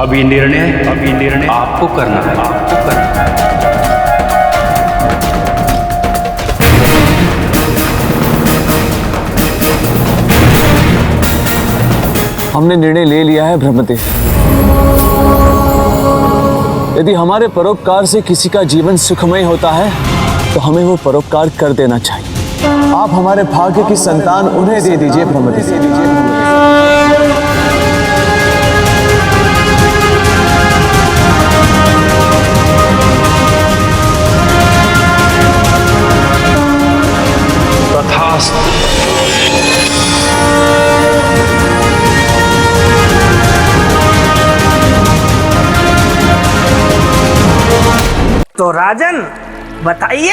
अभी निर्णय आपको करना है। हमने निर्णय ले लिया है ब्रह्मदेव। यदि हमारे परोपकार से किसी का जीवन सुखमय होता है तो हमें वो परोपकार कर देना चाहिए। आप हमारे भाग्य की संतान उन्हें दे दीजिए ब्रह्मदेव। तो राजन बताइए,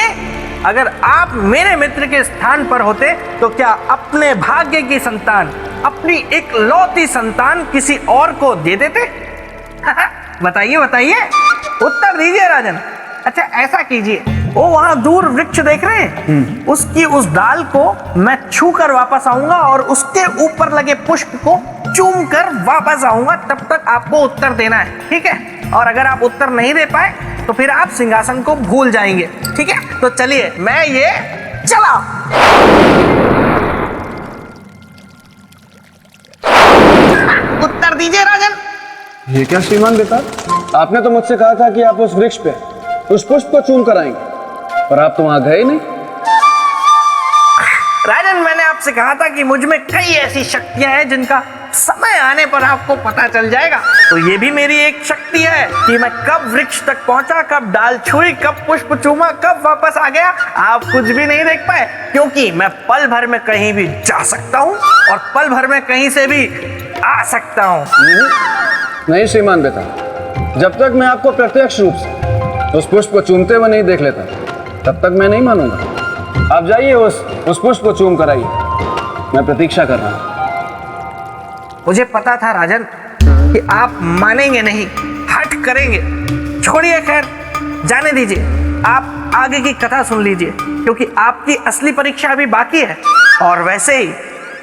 अगर आप मेरे मित्र के स्थान पर होते तो क्या अपने भाग्य की संतान, अपनी इकलौती संतान किसी और को दे देते? बताइए उत्तर दीजिए राजन। अच्छा ऐसा कीजिए, वो वहां दूर वृक्ष देख रहे हैं, उसकी उस डाल को मैं छू कर वापस आऊंगा और उसके ऊपर लगे पुष्प को चूम कर वापस आऊंगा। तब तक आपको उत्तर देना है, ठीक है? और अगर आप उत्तर नहीं दे पाए तो फिर आप सिंहासन को भूल जाएंगे, ठीक है? तो चलिए मैं ये चला। उत्तर दीजिए राजन। ये क्या श्रीमान बेटा, आपने तो मुझसे कहा था कि आप उस वृक्ष पे उस पुष्प को चूम कर आएंगे, पर आप तो वहां गए नहीं। राजन मैंने आपसे कहा था कि मुझ में कई ऐसी शक्तियां हैं जिनका समय आने पर आपको पता चल जाएगा। तो ये भी मेरी एक शक्ति है कि मैं कब वृक्ष तक पहुंचा, कब डाल छुई, कब पुष्प चूमा, कब वापस आ गया, आप कुछ भी नहीं देख पाए, क्योंकि मैं पल भर में कहीं भी जा सकता हूं और पल भर में कहीं से भी आ सकता हूं। नहीं श्रीमान बेटा, जब तक मैं आपको प्रत्यक्ष रूप से उस पुष्प को चूमते हुए नहीं देख लेता तब तक मैं नहीं मानूंगा। आप जाइए उस पुष्प को चूम कर आइए, मैं प्रतीक्षा कर रहा हूं। मुझे पता था राजन कि आप मानेंगे नहीं, हट करेंगे। छोड़िए, खैर जाने दीजिए, आप आगे की कथा सुन लीजिए, क्योंकि आपकी असली परीक्षा अभी बाकी है। और वैसे ही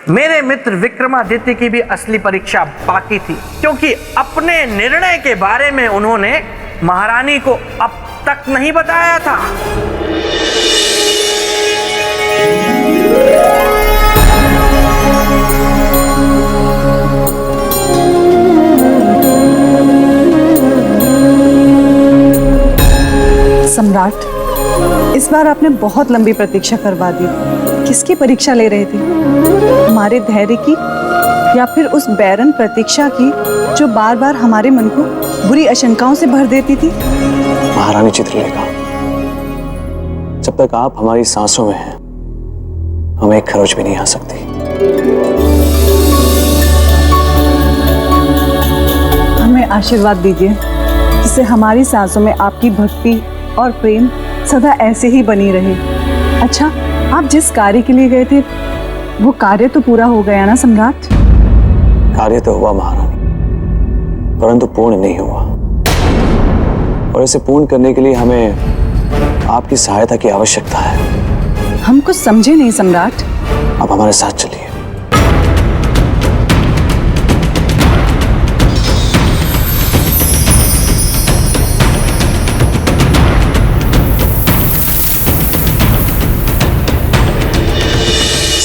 मेरे मित्र विक्रमादित्य की भी असली परीक्षा बाकी थी, क्योंकि अपने निर्णय के बारे में उन्होंने महारानी को अब तक नहीं बताया था। सम्राट, इस बार आपने बहुत लंबी प्रतीक्षा करवा दी। किसकी परीक्षा ले रहे थे? हमारे धैर्य की या फिर उस बैरन प्रतीक्षा की जो बार बार हमारे मन को बुरी आशंकाओं से भर देती थी? महारानी चित्रलेखा, जब तक आप हमारी सांसों में हैं, हमें एक खरोच भी नहीं आ सकती। हमें आशीर्वाद दीजिए, जिससे हमारी सांसों में आपकी भक्ति और प्रेम सदा ऐसे ही बनी रहे। अच्छा, आप जिस कार्य के लिए गए थे वो कार्य तो पूरा हो गया ना सम्राट? कार्य तो हुआ महारानी, परंतु पूर्ण नहीं हुआ, और इसे पूर्ण करने के लिए हमें आपकी सहायता की आवश्यकता है। हम कुछ समझे नहीं सम्राट। आप हमारे साथ चलिए।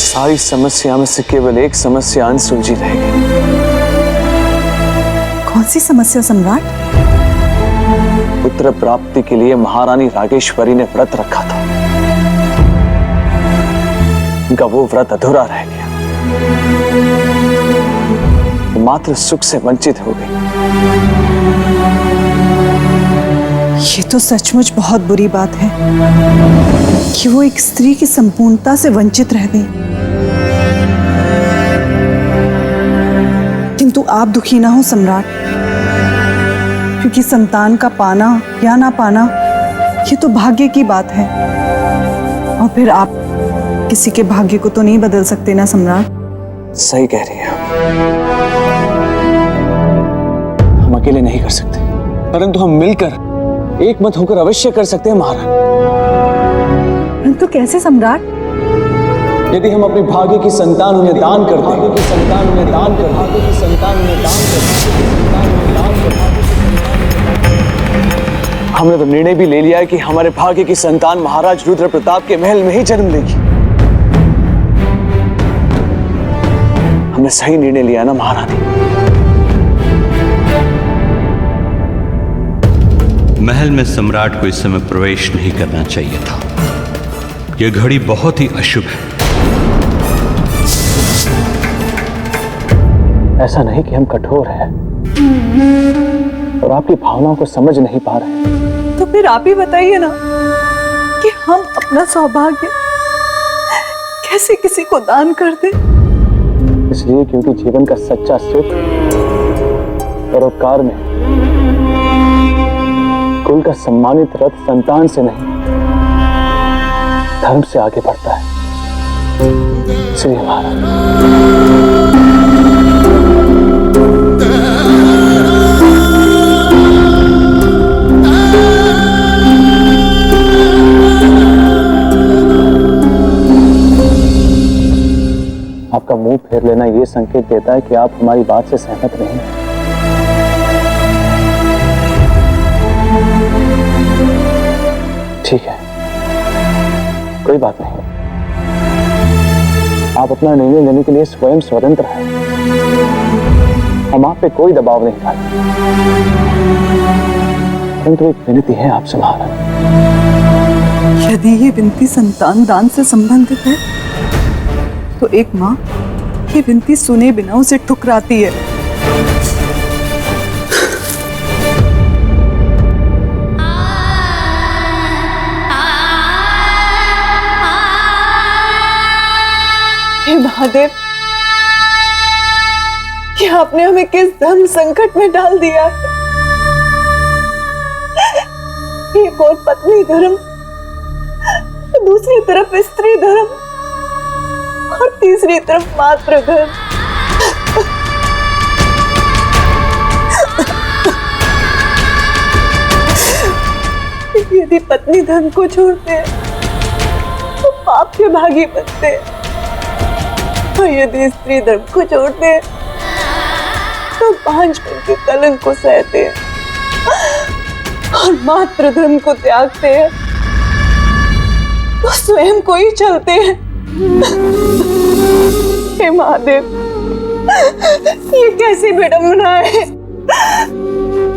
सारी समस्या में से केवल एक समस्या अनसुलझी रह गई। कौन सी समस्या सम्राट? पुत्र प्राप्ति के लिए महारानी रागेश्वरी ने व्रत रखा था, उनका वो व्रत अधूरा रह गया, मात्र सुख से वंचित हो गई। ये तो सचमुच बहुत बुरी बात है कि वो एक स्त्री की संपूर्णता से वंचित रह गई। किंतु आप दुखी ना हो सम्राट, क्योंकि संतान का पाना या ना पाना ये तो भाग्य की बात है, और फिर आप किसी के भाग्य को तो नहीं बदल सकते ना सम्राट। सही कह रही है, हम अकेले नहीं कर सकते, परंतु हम मिलकर एक मत होकर अवश्य कर सकते हैं महारानी। परंतु कैसे सम्राट? यदि हम अपने भाग्य की संतान उन्हें दान कर दें, हमने तो निर्णय भी ले लिया है कि हमारे भाग्य की संतान महाराज रुद्र प्रताप के महल में ही जन्म लेगी। हमने सही निर्णय लिया ना महारानी? महल में सम्राट को इस समय प्रवेश नहीं करना चाहिए था। यह घड़ी बहुत ही अशुभ है। ऐसा नहीं कि हम कठोर हैं और आपकी भावनाओं को समझ नहीं पा रहे। तो फिर आप ही बताइए ना कि हम अपना सौभाग्य कैसे किसी को दान कर दें? इसलिए क्योंकि जीवन का सच्चा सुख परोपकार में, कुल का सम्मानित रथ संतान से नहीं धर्म से आगे बढ़ता है। इसलिए महाराज आपका मुंह फेर लेना यह संकेत देता है कि आप हमारी बात से सहमत नहीं हैं। ठीक है, कोई बात नहीं, आप अपना निर्णय लेने के लिए स्वयं स्वतंत्र हैं। हम आप पे कोई दबाव नहीं डालते, परंतु एक विनती है आपसे महाराज। यदि ये विनती संतान दान से संबंधित है तो एक माँ ये विनती सुने बिना उसे ठुकराती है। हे महादेव, कि आपने हमें किस धर्म संकट में डाल दिया है। एक और पत्नी धर्म, दूसरी तरफ स्त्री धर्म, और तीसरी तरफ मातृ धर्म। यदि पत्नी धर्म को छोड़ते हैं तो पाप के भागी बनते हैं, और यदि स्त्री धर्म को छोड़ते हैं तो बांझपन के कलंक को सहते हैं, और मातृ धर्म को त्यागते हैं तो स्वयं को ही चलते हैं। हे महादेव, ये कैसी विडंबना है?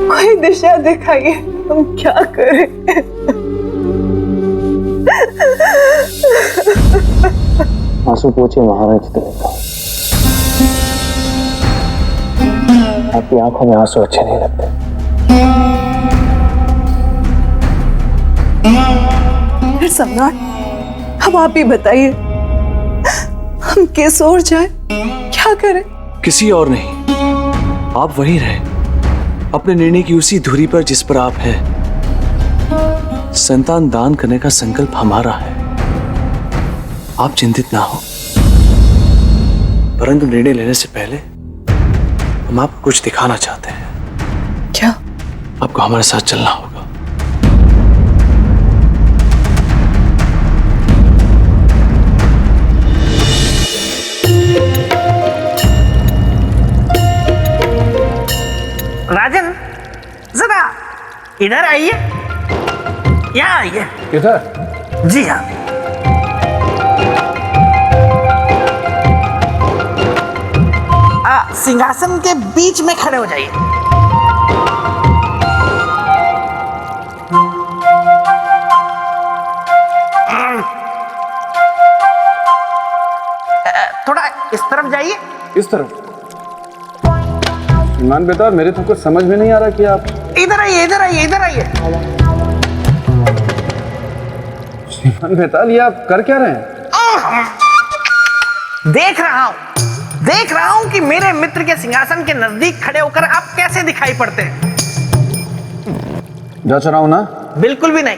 कोई दिशा दिखाइए, हम क्या करें? आंसू पोछिए महाराज चित्रलेखा, आपकी आंखों में आंसू अच्छे नहीं लगते। फिर सम्राट, अब आप ही बताइए, हम किस ओर जाएं? क्या करें? किसी और नहीं, आप वहीं रहे, अपने निर्णय की उसी धुरी पर जिस पर आप हैं। संतान दान करने का संकल्प हमारा है, आप चिंतित ना हो। परंतु निर्णय लेने से पहले हम आपको कुछ दिखाना चाहते हैं। आपको हमारे साथ चलना होगा। राजन, जरा इधर आइए। यहाँ आइए। इधर? जी हाँ। सिंहासन के बीच में खड़े हो जाइए। थोड़ा इस तरफ जाइए। इस तरफ? श्रीमान बेताल, मेरे तो कुछ समझ में नहीं आ रहा कि आप इधर आइए, इधर आइए, इधर आइए। श्रीमान बेताल, ये आप कर क्या रहे हैं? देख रहा हूं कि मेरे मित्र के सिंहासन के नजदीक खड़े होकर आप कैसे दिखाई पड़ते हैं। जच रहा हूं ना? बिल्कुल भी नहीं।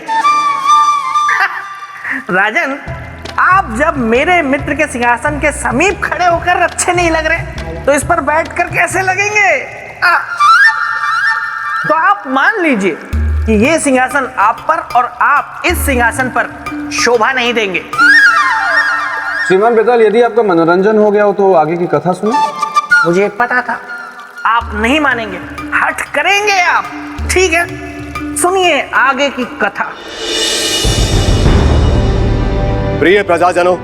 राजन, आप जब मेरे मित्र के सिंहासन के समीप खड़े होकर अच्छे नहीं लग रहे, तो इस पर बैठकर कैसे लगेंगे? तो आप मान लीजिए कि ये सिंहासन आप पर और आप इस सिंहासन पर शोभा नहीं देंगे। श्रीमान बेताल, यदि आपका मनोरंजन हो गया हो तो आगे की कथा सुनो। मुझे पता था आप नहीं मानेंगे, हट करेंगे आप। ठीक है, सुनिए आगे की कथा। प्रिय प्रजाजनों,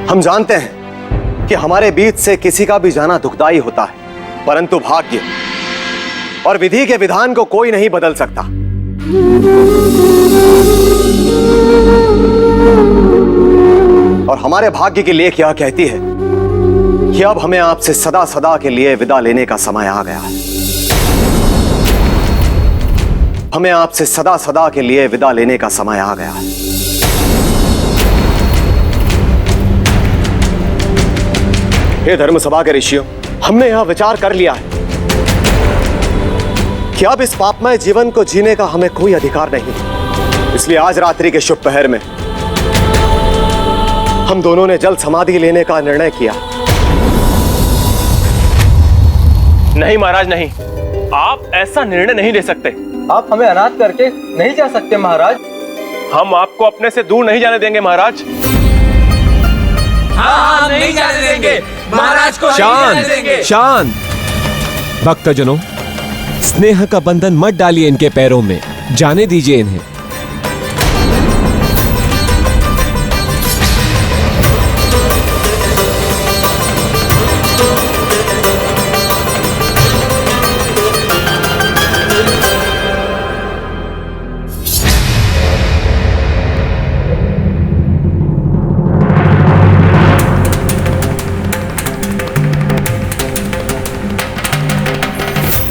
हम जानते हैं कि हमारे बीच से किसी का भी जाना दुखदाई होता है, परंतु भाग्य और विधि के विधान को कोई नहीं बदल सकता। और हमारे भाग्य की लेख यह कहती है कि अब हमें आपसे सदा सदा के लिए विदा लेने का समय आ गया है। हमें आपसे सदा सदा के लिए विदा लेने का समय आ गया है। हे धर्मसभा के ऋषियों, हमने यह विचार कर लिया है कि अब इस पापमय जीवन को जीने का हमें कोई अधिकार नहीं। इसलिए आज रात्रि के शुभ पहर में हम दोनों ने जल समाधि लेने का निर्णय किया। नहीं महाराज, नहीं, आप ऐसा निर्णय नहीं ले सकते। आप हमें अनाथ करके नहीं जा सकते महाराज। हम आपको अपने से दूर नहीं जाने देंगे महाराज। हाँ, नहीं जाने देंगे महाराज को। शांत शांत। भक्तजनों, स्नेह का बंधन मत डालिए इनके पैरों में, जाने दीजिए इन्हें।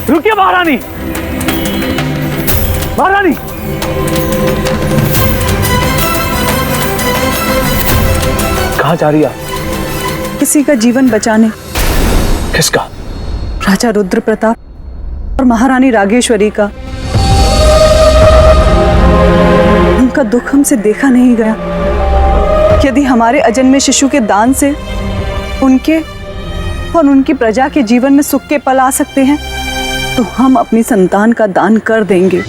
रुकिए महारानी, महारानी। कहाँ जा रही है? किसी का जीवन बचाने। किसका? राजा रुद्र प्रताप और महारानी रागेश्वरी का। उनका दुख हमसे देखा नहीं गया। यदि हमारे अजन्मे शिशु के दान से उनके और उनकी प्रजा के जीवन में सुख के पल आ सकते हैं, तो हम अपनी संतान का दान कर देंगे।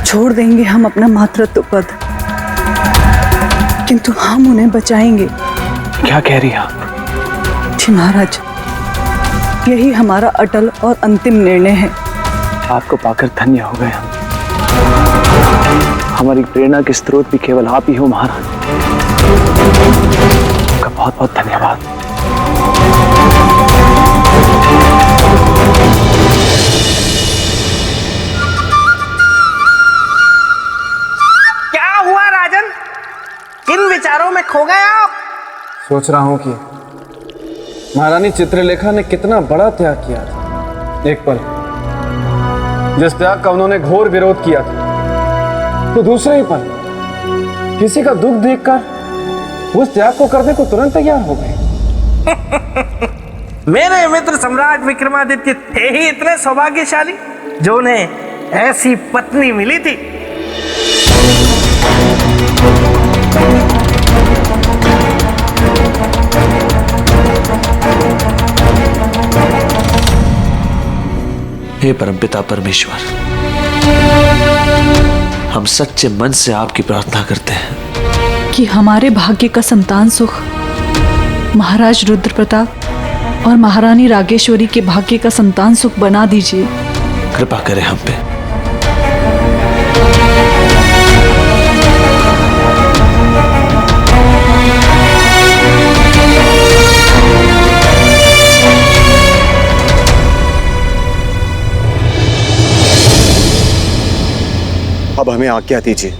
छोड़ देंगे हम अपना मातृत्व पद, किंतु हम उन्हें बचाएंगे। क्या कह रही हैं आप? जी महाराज, यही हमारा अटल और अंतिम निर्णय है। आपको पाकर धन्य हो गए हम। हमारी प्रेरणा के स्रोत भी केवल आप ही हो महाराज। आपका बहुत बहुत धन्यवाद। क्या हुआ राजन, किन विचारों में खो गए आप? सोच रहा हूं कि महारानी चित्रलेखा ने कितना बड़ा त्याग किया था। एक पल जिस त्याग का उन्होंने घोर विरोध किया था, तो दूसरे ही पल किसी का दुख देखकर उस त्याग को करने को तुरंत तैयार हो गए। मेरे मित्र सम्राट विक्रमादित्य थे ही इतने सौभाग्यशाली जो उन्हें ऐसी पत्नी मिली थी। हे परमपिता परमेश्वर, हम सच्चे मन से आपकी प्रार्थना करते हैं कि हमारे भाग्य का संतान सुख महाराज रुद्र प्रताप और महारानी रागेश्वरी के भाग्य का संतान सुख बना दीजिए। कृपा करें हम पे। अब हमें आज्ञा दीजिए।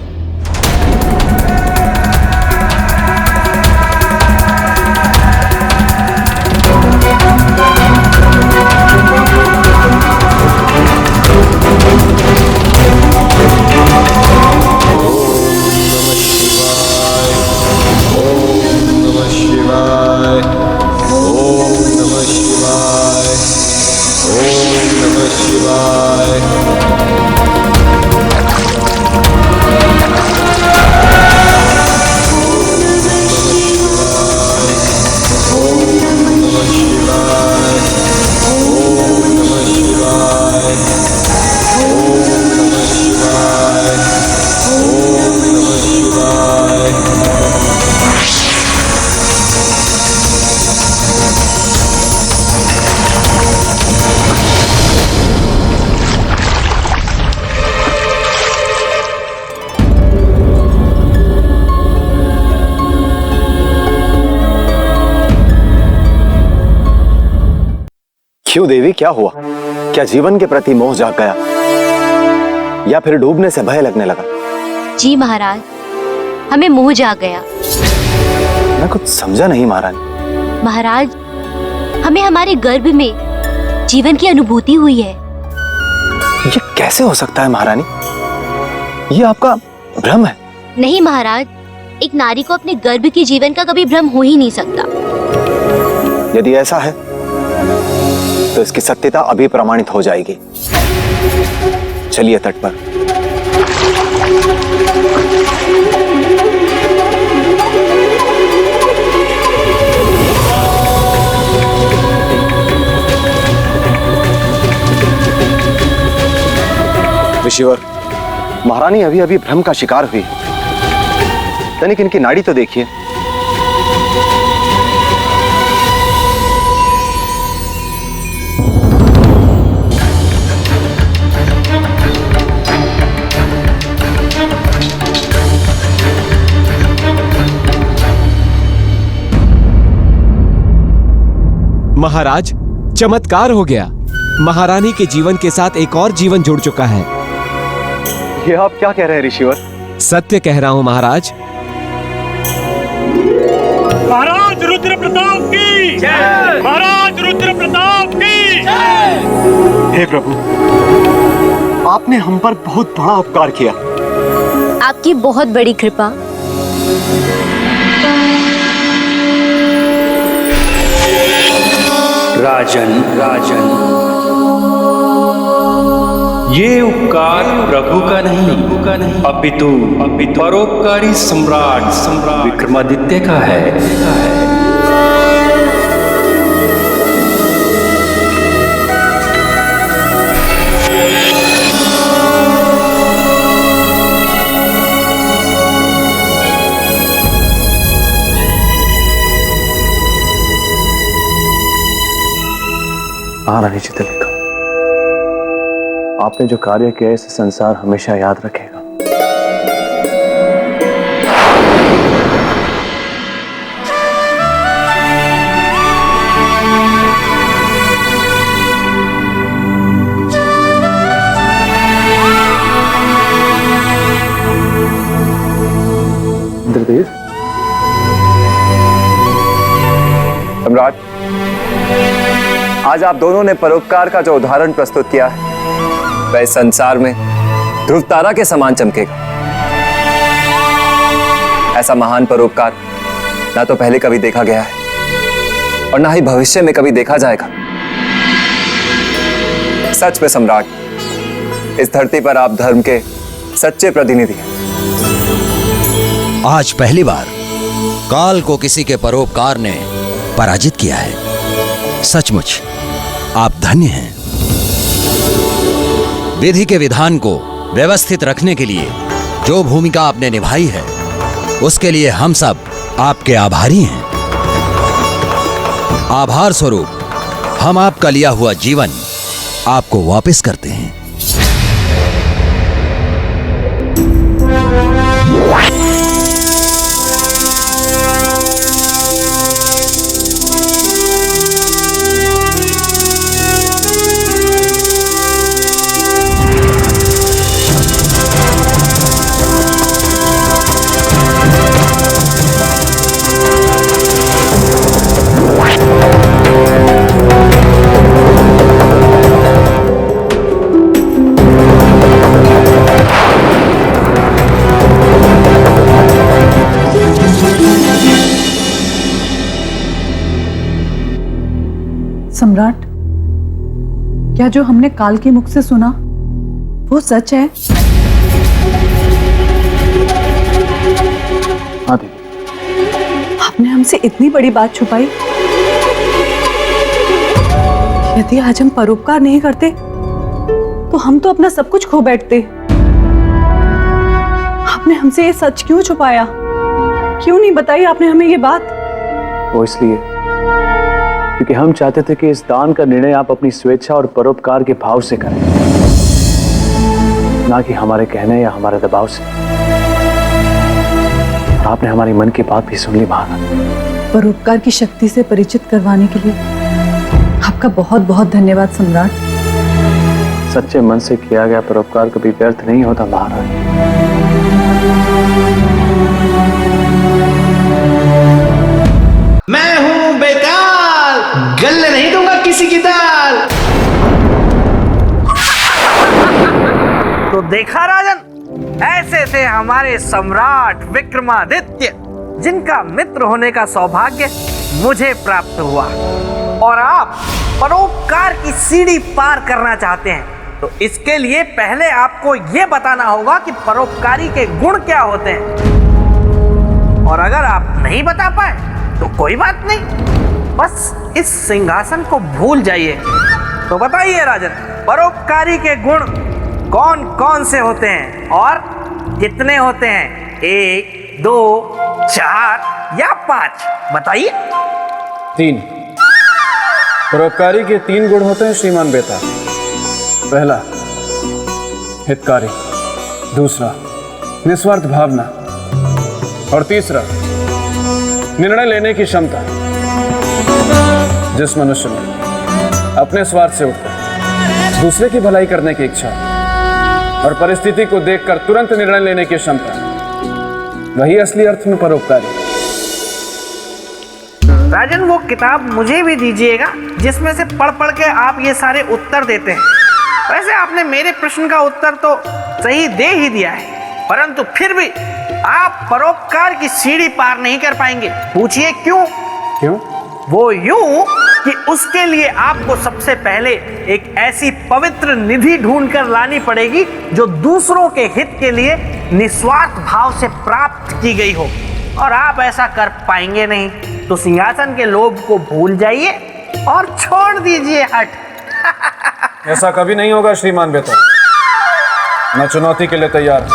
क्यों देवी, क्या हुआ? क्या जीवन के प्रति मोह जाग गया या फिर डूबने से भय लगने लगा? जी महाराज, हमें मोह जाग गया। मैं कुछ समझा नहीं महारानी। महाराज, हमें हमारे गर्भ में जीवन की अनुभूति हुई है। ये कैसे हो सकता है महारानी? ये आपका भ्रम है। नहीं महाराज, एक नारी को अपने गर्भ के जीवन का कभी भ्रम हो ही नहीं सकता। यदि ऐसा है तो इसकी सत्यता अभी प्रमाणित हो जाएगी। चलिए तट पर। ऋषिवर, महारानी अभी अभी भ्रम का शिकार हुई है। तनिक इनकी नाड़ी तो देखिए। महाराज, चमत्कार हो गया। महारानी के जीवन के साथ एक और जीवन जुड़ चुका है। ये आप क्या कह रहे हैं ऋषिवर? सत्य कह रहा हूं महाराज। महाराज रुद्र प्रताप की जय। महाराज रुद्र प्रताप की जय। हे प्रभु, आपने हम पर बहुत बड़ा उपकार किया। आपकी बहुत बड़ी कृपा। राजन, ये उपकार प्रभु का नहीं अपितु परोपकारी सम्राट विक्रमादित्य का है। महारानी चित्रलेखा, आपने जो कार्य किया इसे संसार हमेशा याद रखेगा। इंद्रदेव, सम्राट, आज आप दोनों ने परोपकार का जो उदाहरण प्रस्तुत किया है वह इस संसार में ध्रुव तारा के समान चमकेगा। ऐसा महान परोपकार ना तो पहले कभी देखा गया है और ना ही भविष्य में कभी देखा जाएगा। सच में सम्राट, इस धरती पर आप धर्म के सच्चे प्रतिनिधि हैं। आज पहली बार काल को किसी के परोपकार ने पराजित किया है। सचमुच आप धन्य हैं। विधि के विधान को व्यवस्थित रखने के लिए जो भूमिका आपने निभाई है, उसके लिए हम सब आपके आभारी हैं। आभार स्वरूप हम आपका लिया हुआ जीवन आपको वापस करते हैं। सम्राट, क्या जो हमने काल के मुख से सुना वो सच है? हाँ दीदी। आपने हमसे इतनी बड़ी बात छुपाई। यदि आज हम परोपकार नहीं करते तो हम तो अपना सब कुछ खो बैठते। आपने हमसे ये सच क्यों छुपाया? क्यों नहीं बताई आपने हमें ये बात? वो इसलिए क्योंकि हम चाहते थे कि इस दान का निर्णय आप अपनी स्वेच्छा और परोपकार के भाव से करें, ना कि हमारे कहने या हमारे दबाव से। और आपने हमारी मन की बात भी सुन ली महाराज। परोपकार की शक्ति से परिचित करवाने के लिए आपका बहुत बहुत धन्यवाद सम्राट। सच्चे मन से किया गया परोपकार कभी व्यर्थ नहीं होता महाराज। मैं हूं बेताल, गले नहीं दूंगा किसी की दाल। तो देखा राजन, ऐसे थे हमारे सम्राट विक्रमादित्य, जिनका मित्र होने का सौभाग्य मुझे प्राप्त हुआ। और आप परोपकार की सीढ़ी पार करना चाहते हैं तो इसके लिए पहले आपको यह बताना होगा कि परोपकारी के गुण क्या होते हैं। और अगर आप नहीं बता पाए तो कोई बात नहीं, बस इस सिंहासन को भूल जाइए। तो बताइए राजन, परोपकारी के गुण कौन कौन से होते हैं और कितने होते हैं? 1, 2, 4 या 5? बताइए। 3। परोपकारी के 3 गुण होते हैं श्रीमान बेताल। पहला, हितकारी। दूसरा, निस्वार्थ भावना। और तीसरा, निर्णय लेने की क्षमता। जिस मनुष्य में अपने स्वार्थ से उठकर दूसरे की भलाई करने की इच्छा और परिस्थिति को देखकर तुरंत निर्णय लेने की क्षमता, वही असली अर्थ में परोपकारी। राजन, वो किताब मुझे भी दीजिएगा जिसमें से पढ़ पढ़ के आप ये सारे उत्तर देते हैं। वैसे आपने मेरे प्रश्न का उत्तर तो सही दे ही दिया है, परंतु फिर भी आप परोपकार की सीढ़ी पार नहीं कर पाएंगे। पूछिए क्यों? क्यों? वो यूं कि उसके लिए आपको सबसे पहले एक ऐसी पवित्र निधि ढूंढकर लानी पड़ेगी जो दूसरों के हित के लिए निस्वार्थ भाव से प्राप्त की गई हो, और आप ऐसा कर पाएंगे नहीं। तो सिंहासन के लोभ को भूल जाइए और छोड़ दीजिए हट। ऐसा कभी नहीं होगा श्रीमान बेताल। मैं चुनौती के लिए तैयार हूं।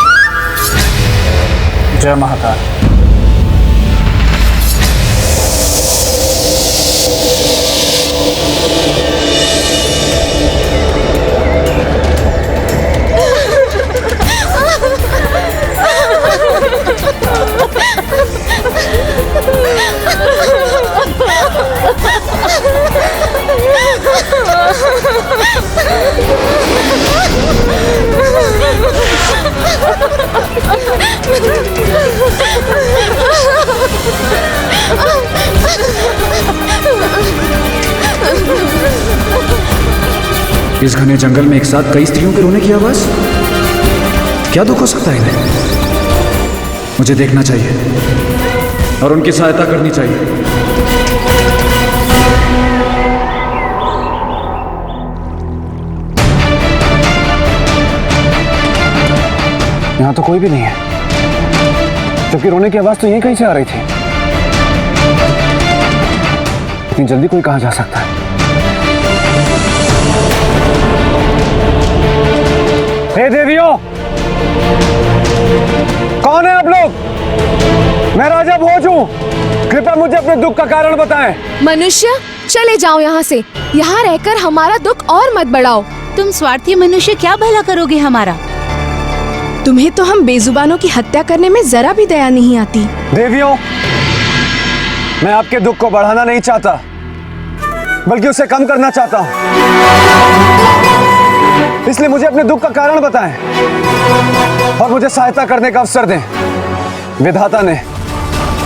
जय महाकाल। इस घने जंगल में एक साथ कई स्त्रियों के रोने की आवाज, क्या दुख हो सकता है इन्हें? मुझे देखना चाहिए और उनकी सहायता करनी चाहिए। यहां तो कोई भी नहीं है, जबकि रोने की आवाज तो यहीं कहीं से आ रही थी। इतनी जल्दी कोई कहां जा सकता है? हे देवियों, कौन है आप लोग? मैं राजा भोज हूँ। कृपया मुझे अपने दुख का कारण बताएं। मनुष्य, चले जाओ यहाँ से। यहाँ रहकर हमारा दुख और मत बढ़ाओ। तुम स्वार्थी मनुष्य क्या भला करोगे हमारा? तुम्हें तो हम बेजुबानों की हत्या करने में जरा भी दया नहीं आती। देवियों, मैं आपके दुख को बढ़ाना नहीं चाहता, बल्कि उसे कम करना चाहता हूँ। इसलिए मुझे अपने दुख का कारण बताएं और मुझे सहायता करने का अवसर दें। विधाता ने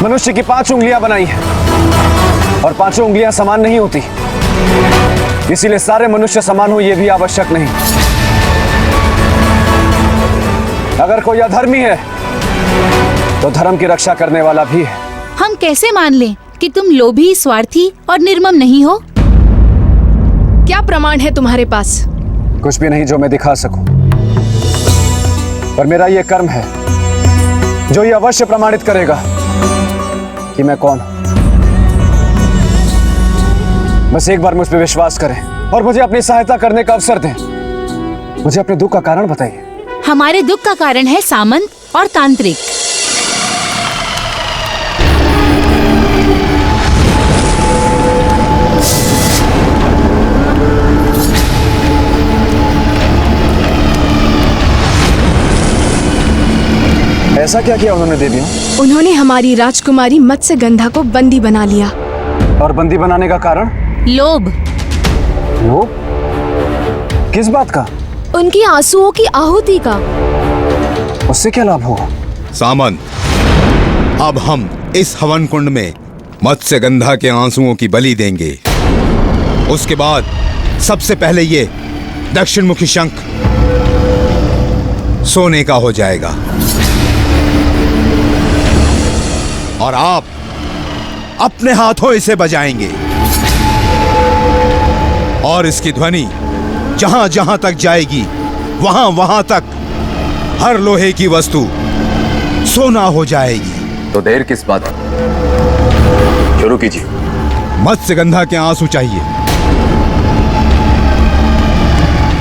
मनुष्य की 5 उंगलियां बनाई हैं और 5 उंगलियां समान नहीं होती, इसीलिए सारे मनुष्य समान हो यह भी आवश्यक नहीं। अगर कोई अधर्मी है तो धर्म की रक्षा करने वाला भी है। हम कैसे मान लें कि तुम लोभी, स्वार्थी और निर्मम नहीं हो? क्या प्रमाण है तुम्हारे पास? कुछ भी नहीं जो मैं दिखा सकूं, पर मेरा यह कर्म है जो ये अवश्य प्रमाणित करेगा कि मैं कौन हूं। बस एक बार मुझ पर विश्वास करें और मुझे अपनी सहायता करने का अवसर दें। मुझे अपने दुख का कारण बताइए। हमारे दुख का कारण है सामंत और तांत्रिक। ऐसा क्या किया उन्होंने देवियों? उन्होंने हमारी राजकुमारी मत्स्यगंधा को बंदी बना लिया। और बंदी बनाने का कारण? लोभ। लोभ? किस बात का? उनकी आंसुओं की आहुति का। उससे क्या लाभ होगा? सामंत, अब हम इस हवन कुंड में मत्स्यगंधा के आंसुओं की बलि देंगे। उसके बाद सबसे पहले ये दक्षिण मुखी शंख सोने का हो जाएगा और आप अपने हाथों इसे बजाएंगे और इसकी ध्वनि जहां जहां तक जाएगी वहां वहां तक हर लोहे की वस्तु सोना हो जाएगी। तो देर किस बात? शुरू कीजिए। मत्स्यगंधा के आंसू चाहिए।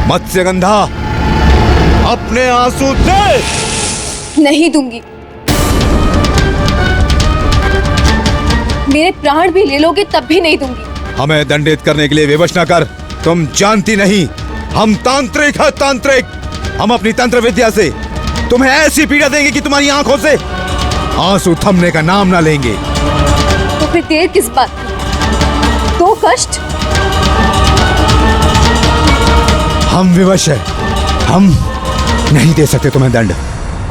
मत्स्यगंधा, अपने आंसू दे। नहीं दूंगी। मेरे प्राण भी ले लोगे तब भी नहीं दूंगी। हमें दंडित करने के लिए विवश न कर। तुम जानती नहीं, हम तांत्रिक हैं, तांत्रिक। हम अपनी तंत्र विद्या से तुम्हें ऐसी पीड़ा देंगे कि तुम्हारी आंखों से आंसू थमने का नाम ना लेंगे। तो फिर देर किस बात की? तो कष्ट? हम विवश हैं। हम नहीं दे सकते तुम्हें दंड।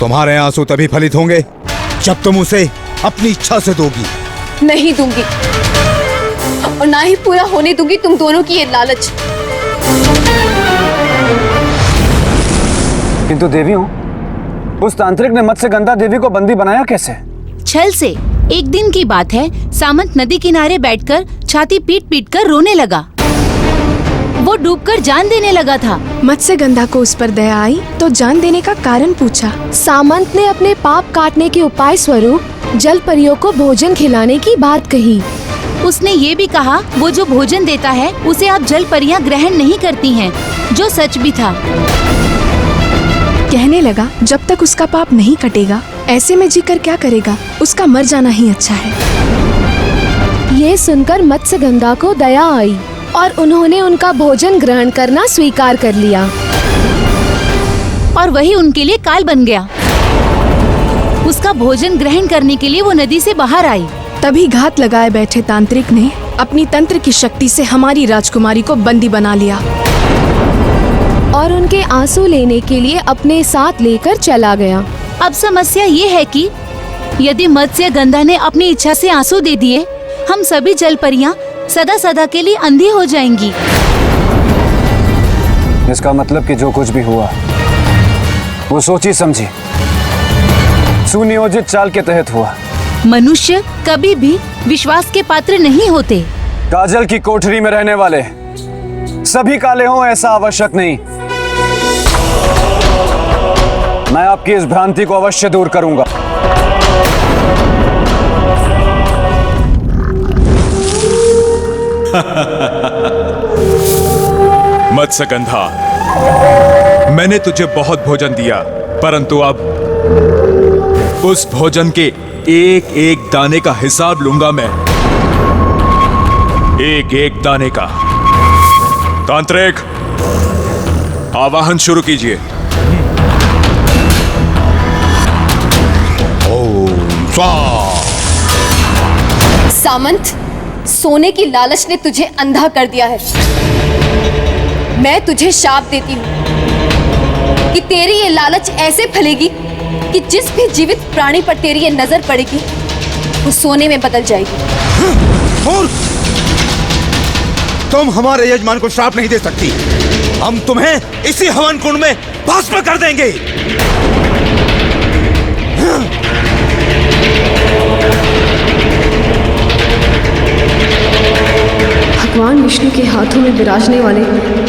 तुम्हारे आंसू तभी फलित होंगे जब तुम उसे अपनी इच्छा से दोगी। नहीं दूंगी और ना ही पूरा होने दूंगी तुम दोनों की ये लालच। किंतु देवियों, उस तांत्रिक ने मत्स्यगंधा देवी को बंदी बनाया कैसे? छल से। एक दिन की बात है, सामंत नदी किनारे बैठकर छाती पीट पीट कर रोने लगा। वो डूबकर जान देने लगा था। मत्स्यगंधा को उस पर दया आई तो जान देने का कारण पूछा। सामंत ने अपने पाप काटने के उपाय स्वरूप जल परियों को भोजन खिलाने की बात कही। उसने ये भी कहा वो जो भोजन देता है उसे आप जल परियां ग्रहण नहीं करती हैं, जो सच भी था। कहने लगा जब तक उसका पाप नहीं कटेगा ऐसे में जीकर क्या करेगा, उसका मर जाना ही अच्छा है। ये सुनकर मत्स्यगंधा को दया आई और उन्होंने उनका भोजन ग्रहण करना स्वीकार कर लिया और वही उनके लिए काल बन गया। उसका भोजन ग्रहण करने के लिए वो नदी से बाहर आई। तभी घात लगाए बैठे तांत्रिक ने अपनी तंत्र की शक्ति से हमारी राजकुमारी को बंदी बना लिया और उनके आंसू लेने के लिए अपने साथ लेकर चला गया। अब समस्या ये है कि यदि मत्स्यगंधा ने अपनी इच्छा से आंसू दे दिए, हम सभी जल परियां सदा सदा के लिए अंधी हो जाएंगी। इसका मतलब कि जो कुछ भी हुआ वो सोची समझी सुनियोजित चाल के तहत हुआ। मनुष्य कभी भी विश्वास के पात्र नहीं होते। काजल की कोठरी में रहने वाले सभी काले हों ऐसा आवश्यक नहीं। मैं आपकी इस भ्रांति को अवश्य दूर करूंगा। मत्स्यगंधा, मैंने तुझे बहुत भोजन दिया, परंतु अब उस भोजन के एक एक दाने का हिसाब लूंगा मैं, एक एक दाने का। तांत्रिक, आवाहन शुरू कीजिए। ओम स्वाहा। सामंत, सोने की लालच ने तुझे अंधा कर दिया है। मैं तुझे शाप देती हूँ कि तेरी ये लालच ऐसे फलेगी कि जिस भी जीवित प्राणी पर तेरी ये नजर पड़ेगी वो सोने में बदल जाएगी। और तुम हमारे यजमान को श्राप नहीं दे सकती। हम तुम्हें इसी हवन कुंड में भस्म कर देंगे। भगवान विष्णु के हाथों में विराजने वाले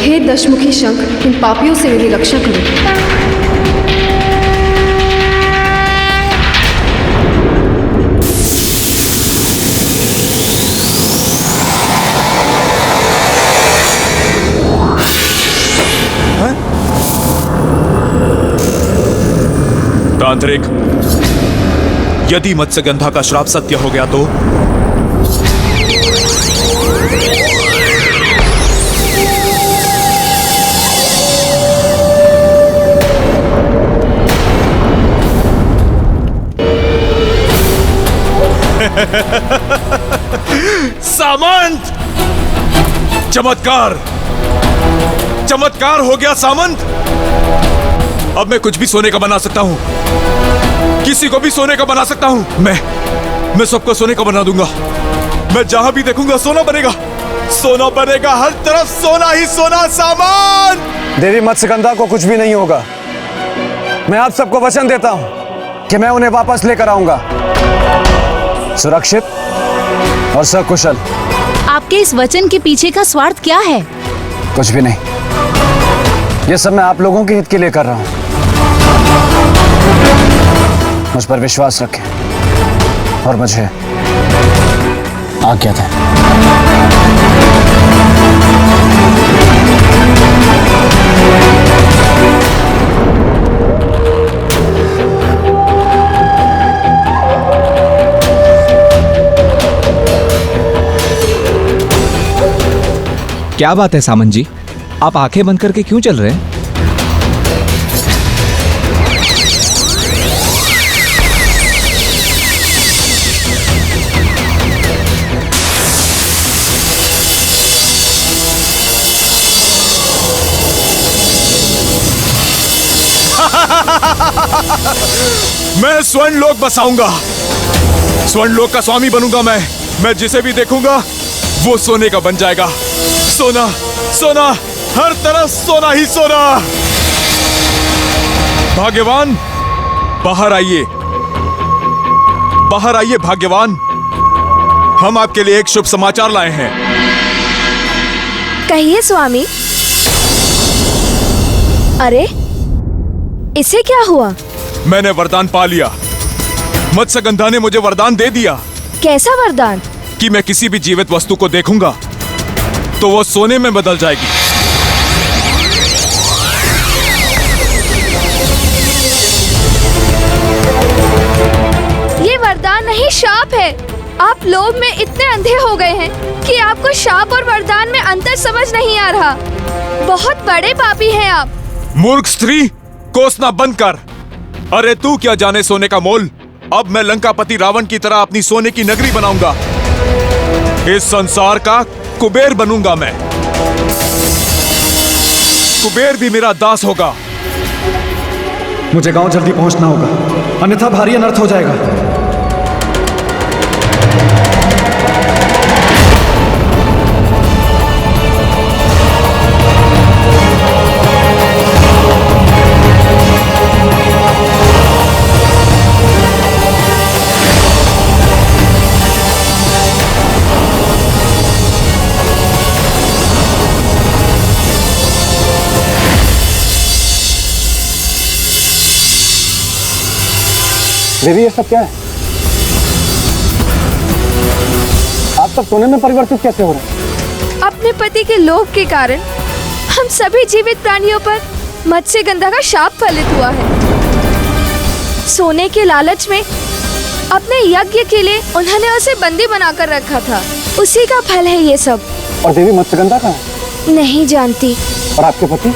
हे दशमुखी शंख, इन पापियों से मेरी रक्षा करो। तांत्रिक, यदि मत्स्यगंधा का श्राप सत्य हो गया तो सामंत, चमत्कार, चमत्कार हो गया सामंत। अब मैं कुछ भी सोने का बना सकता हूं, किसी को भी सोने का बना सकता हूं। मैं सबको सोने का बना दूंगा। मैं जहां भी देखूंगा सोना बनेगा, सोना बनेगा, हर तरफ सोना ही सोना। सामंत, देवी मत्स्यगंधा को कुछ भी नहीं होगा। मैं आप सबको वचन देता हूं कि मैं उन्हें वापस लेकर आऊंगा, सुरक्षित और सकुशल। आपके इस वचन के पीछे का स्वार्थ क्या है? कुछ भी नहीं, ये सब मैं आप लोगों के हित के लिए कर रहा हूं। मुझ पर विश्वास रखें और मुझे आज्ञा दें। क्या बात है सामंत जी, आप आंखें बंद करके क्यों चल रहे हैं? मैं स्वर्ण लोक बसाऊंगा, स्वर्ण लोक का स्वामी बनूंगा। मैं जिसे भी देखूंगा वो सोने का बन जाएगा। सोना, सोना, हर तरफ सोना ही सोना। भाग्यवान, बाहर आइए, बाहर आइए भाग्यवान। हम आपके लिए एक शुभ समाचार लाए हैं। कहिए स्वामी। अरे, इसे क्या हुआ? मैंने वरदान पा लिया। मत्स्यगंधा ने मुझे वरदान दे दिया। कैसा वरदान? कि मैं किसी भी जीवित वस्तु को देखूंगा तो वो सोने में बदल जाएगी। ये वरदान नहीं, शाप है। आप लोभ में इतने अंधे हो गए हैं कि आपको शाप और वरदान में अंतर समझ नहीं आ रहा। बहुत बड़े पापी हैं आप। मूर्ख स्त्री, कोसना बंद कर। अरे तू क्या जाने सोने का मोल। अब मैं लंकापति रावण की तरह अपनी सोने की नगरी बनाऊंगा। इस संसार का कुबेर बनूंगा मैं। कुबेर भी मेरा दास होगा। मुझे गांव जल्दी पहुंचना होगा, अन्यथा भारी अनर्थ हो जाएगा। देवी, ये सब क्या है? आप सब सोने में परिवर्तित कैसे हो रहे हैं? अपने पति के लोभ के कारण हम सभी जीवित प्राणियों पर मत्स्यगंधा का शाप फलित हुआ है। सोने के लालच में अपने यज्ञ के लिए उन्होंने उसे बंदी बनाकर रखा था। उसी का फल है ये सब। और देवी मत्स्यगंधा कहाँ है? नहीं जानती। और आपके पति?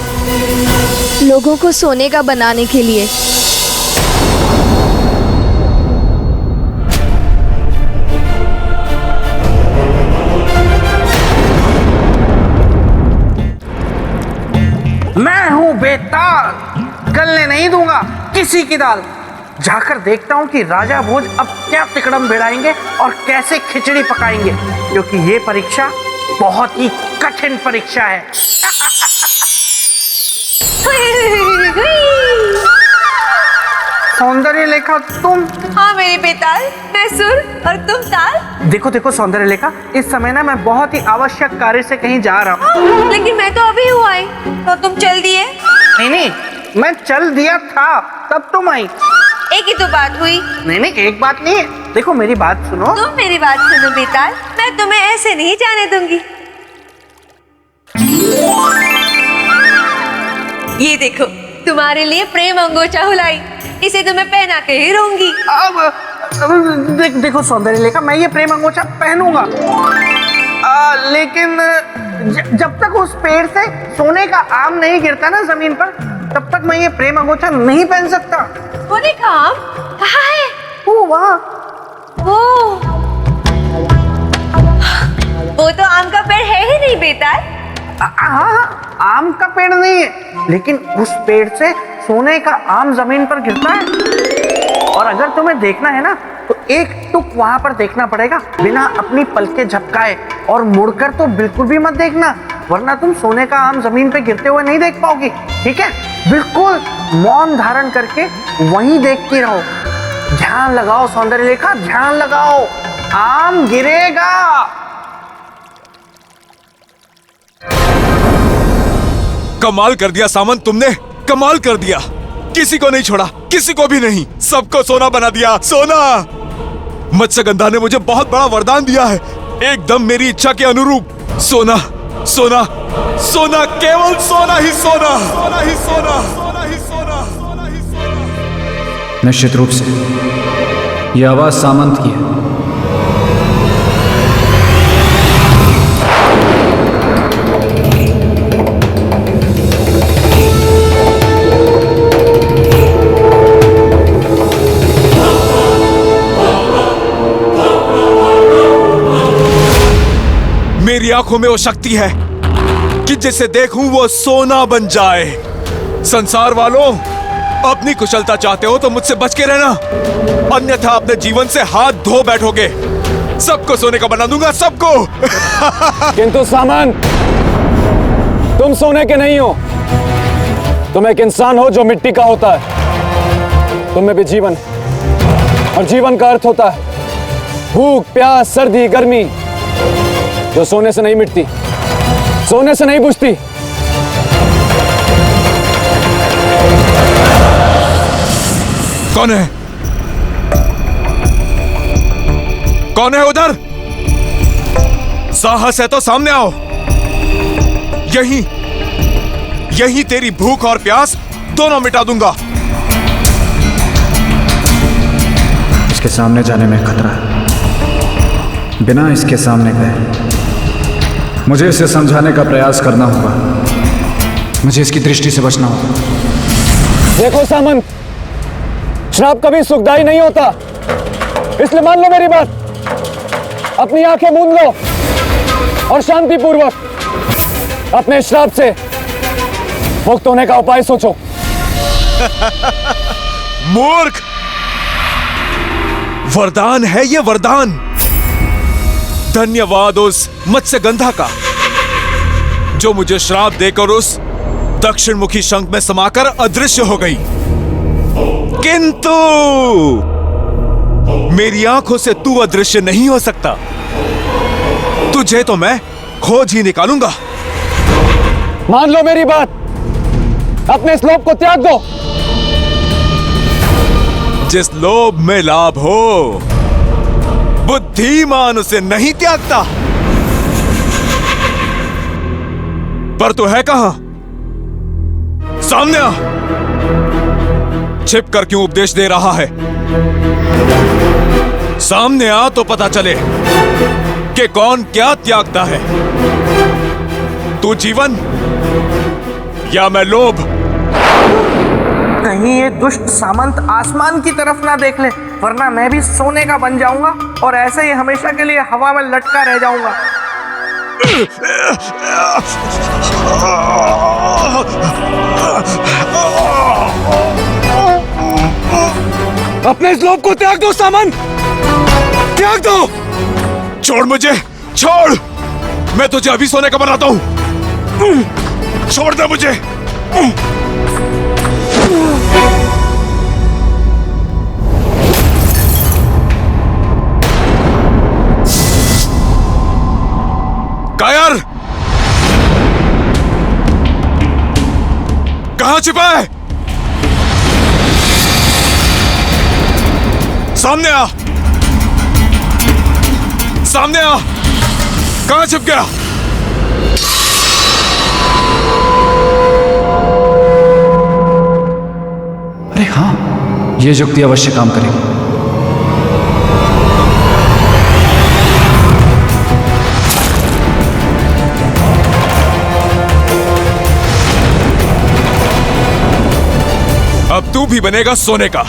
लोगों को सोने का बनाने के लिए। मैं हूं बेताल, गलने नहीं दूंगा किसी की दाल। जाकर देखता हूं कि राजा भोज अब क्या तिकड़म भिड़ाएंगे और कैसे खिचड़ी पकाएंगे, क्योंकि ये परीक्षा बहुत ही कठिन परीक्षा है। सौंदर्य लेखा तुम? हाँ मेरी बेताल, मैं सुर और तुम ताल। देखो देखो सौंदर्य लेखा, इस समय ना मैं बहुत ही आवश्यक कार्य से कहीं जा रहा हूँ। लेकिन मैं तो अभी हुआ आई, तो तुम चल दिए? नहीं, मैं चल दिया था तब तुम आई। एक ही तो बात हुई। नहीं, एक बात नहीं है। देखो मेरी बात सुनो। तुम मेरी बात सुनो बेताल, मैं तुम्हें ऐसे नहीं जाने दूंगी। ये देखो, तुम्हारे लिए प्रेम अंगोछा हुलाई, इसे तुम्हें पहना के ही रहूंगी। अब देखो सौंदर्य लेखा, मैं ये प्रेम अंगोछा पहनूंगा, लेकिन जब तक उस पेड़ से सोने का आम नहीं गिरता ना जमीन पर, तब तक मैं ये प्रेम अंगोछा नहीं पहन सकता। सोने का आम कहाँ है? वो वहाँ। वो तो आम का पेड़ है ही नहीं बेताल। हाँ, आम का पेड़ नहीं है, लेकिन उस पेड़ से सोने का आम जमीन पर गिरता है। और अगर तुम्हें देखना है ना, तो एक टुक वहां पर देखना पड़ेगा, बिना अपनी पलकें झपकाए, और मुड़कर तो बिल्कुल भी मत देखना, वरना तुम सोने का आम जमीन पे गिरते हुए नहीं देख पाओगी। ठीक है? बिल्कुल मौन धारण करके वहीं देखती रहो। ध्यान लगाओ सौंदर्य लेखा, ध्यान लगाओ, आम गिरेगा। कमाल कर दिया सामंत, तुमने कमाल कर दिया। किसी को नहीं छोड़ा, किसी को भी नहीं, सबको सोना बना दिया। सोना! मत्स्यगंधा ने मुझे बहुत बड़ा वरदान दिया है, एकदम मेरी इच्छा के अनुरूप। सोना, सोना, सोना, केवल सोना ही सोना, सोना ही सोना, सोना ही सोना, सोना ही सोना। निश्चित रूप से यह आवाज सामंत की है। मेरी आंखों में वो शक्ति है कि जिसे देखूं वो सोना बन जाए। संसार वालों, अपनी कुशलता चाहते हो तो मुझसे बच के रहना, अन्यथा अपने जीवन से हाथ धो बैठोगे। सबको सोने का बना दूंगा, सबको। किंतु सामंत, तुम सोने के नहीं हो, तुम एक इंसान हो जो मिट्टी का होता है। तुम में भी जीवन है, और जीवन का अर्थ होता है भूख, प्यास, सर्दी, गर्मी, जो सोने से नहीं मिटती, सोने से नहीं बुझती। कौन है? कौन है उधर? साहस है तो सामने आओ। यही तेरी भूख और प्यास दोनों मिटा दूंगा। इसके सामने जाने में खतरा है। बिना इसके सामने गए मुझे इसे समझाने का प्रयास करना होगा। मुझे इसकी दृष्टि से बचना होगा। देखो सामंत, श्राप कभी सुखदायी नहीं होता, इसलिए मान लो मेरी बात। अपनी आंखें मूंद लो और शांतिपूर्वक अपने श्राप से मुक्त होने का उपाय सोचो। मूर्ख! वरदान है ये, वरदान। धन्यवाद उस मत्स्यगंधा का जो मुझे श्राप देकर उस दक्षिण मुखी शंख में समाकर अदृश्य हो गई। किंतु मेरी आंखों से तू अदृश्य नहीं हो सकता। तुझे तो मैं खोज ही निकालूंगा। मान लो मेरी बात, अपने इस लोभ को त्याग दो। जिस लोभ में लाभ हो, बुद्धिमान उसे नहीं त्यागता। पर तू है कहां? सामने आ। छिप कर क्यों उपदेश दे रहा है? सामने आ तो पता चले कि कौन क्या त्यागता है, तू जीवन या मैं लोभ। कहीं ये दुष्ट सामंत आसमान की तरफ ना देख ले, वरना मैं भी सोने का बन जाऊंगा और ऐसे ही हमेशा के लिए हवा में लटका रह जाऊंगा। अपने इस लोभ को त्याग दो सामंत, त्याग दो। छोड़ मुझे, छोड़। मैं तुझे अभी सोने का बनाता हूं। छोड़ दे मुझे। कायर, कहां छिपा है? सामने आ, सामने आ। कहां छिप गया? अरे हाँ, ये युक्ति अवश्य काम करेगी। अब तू भी बनेगा सोने का।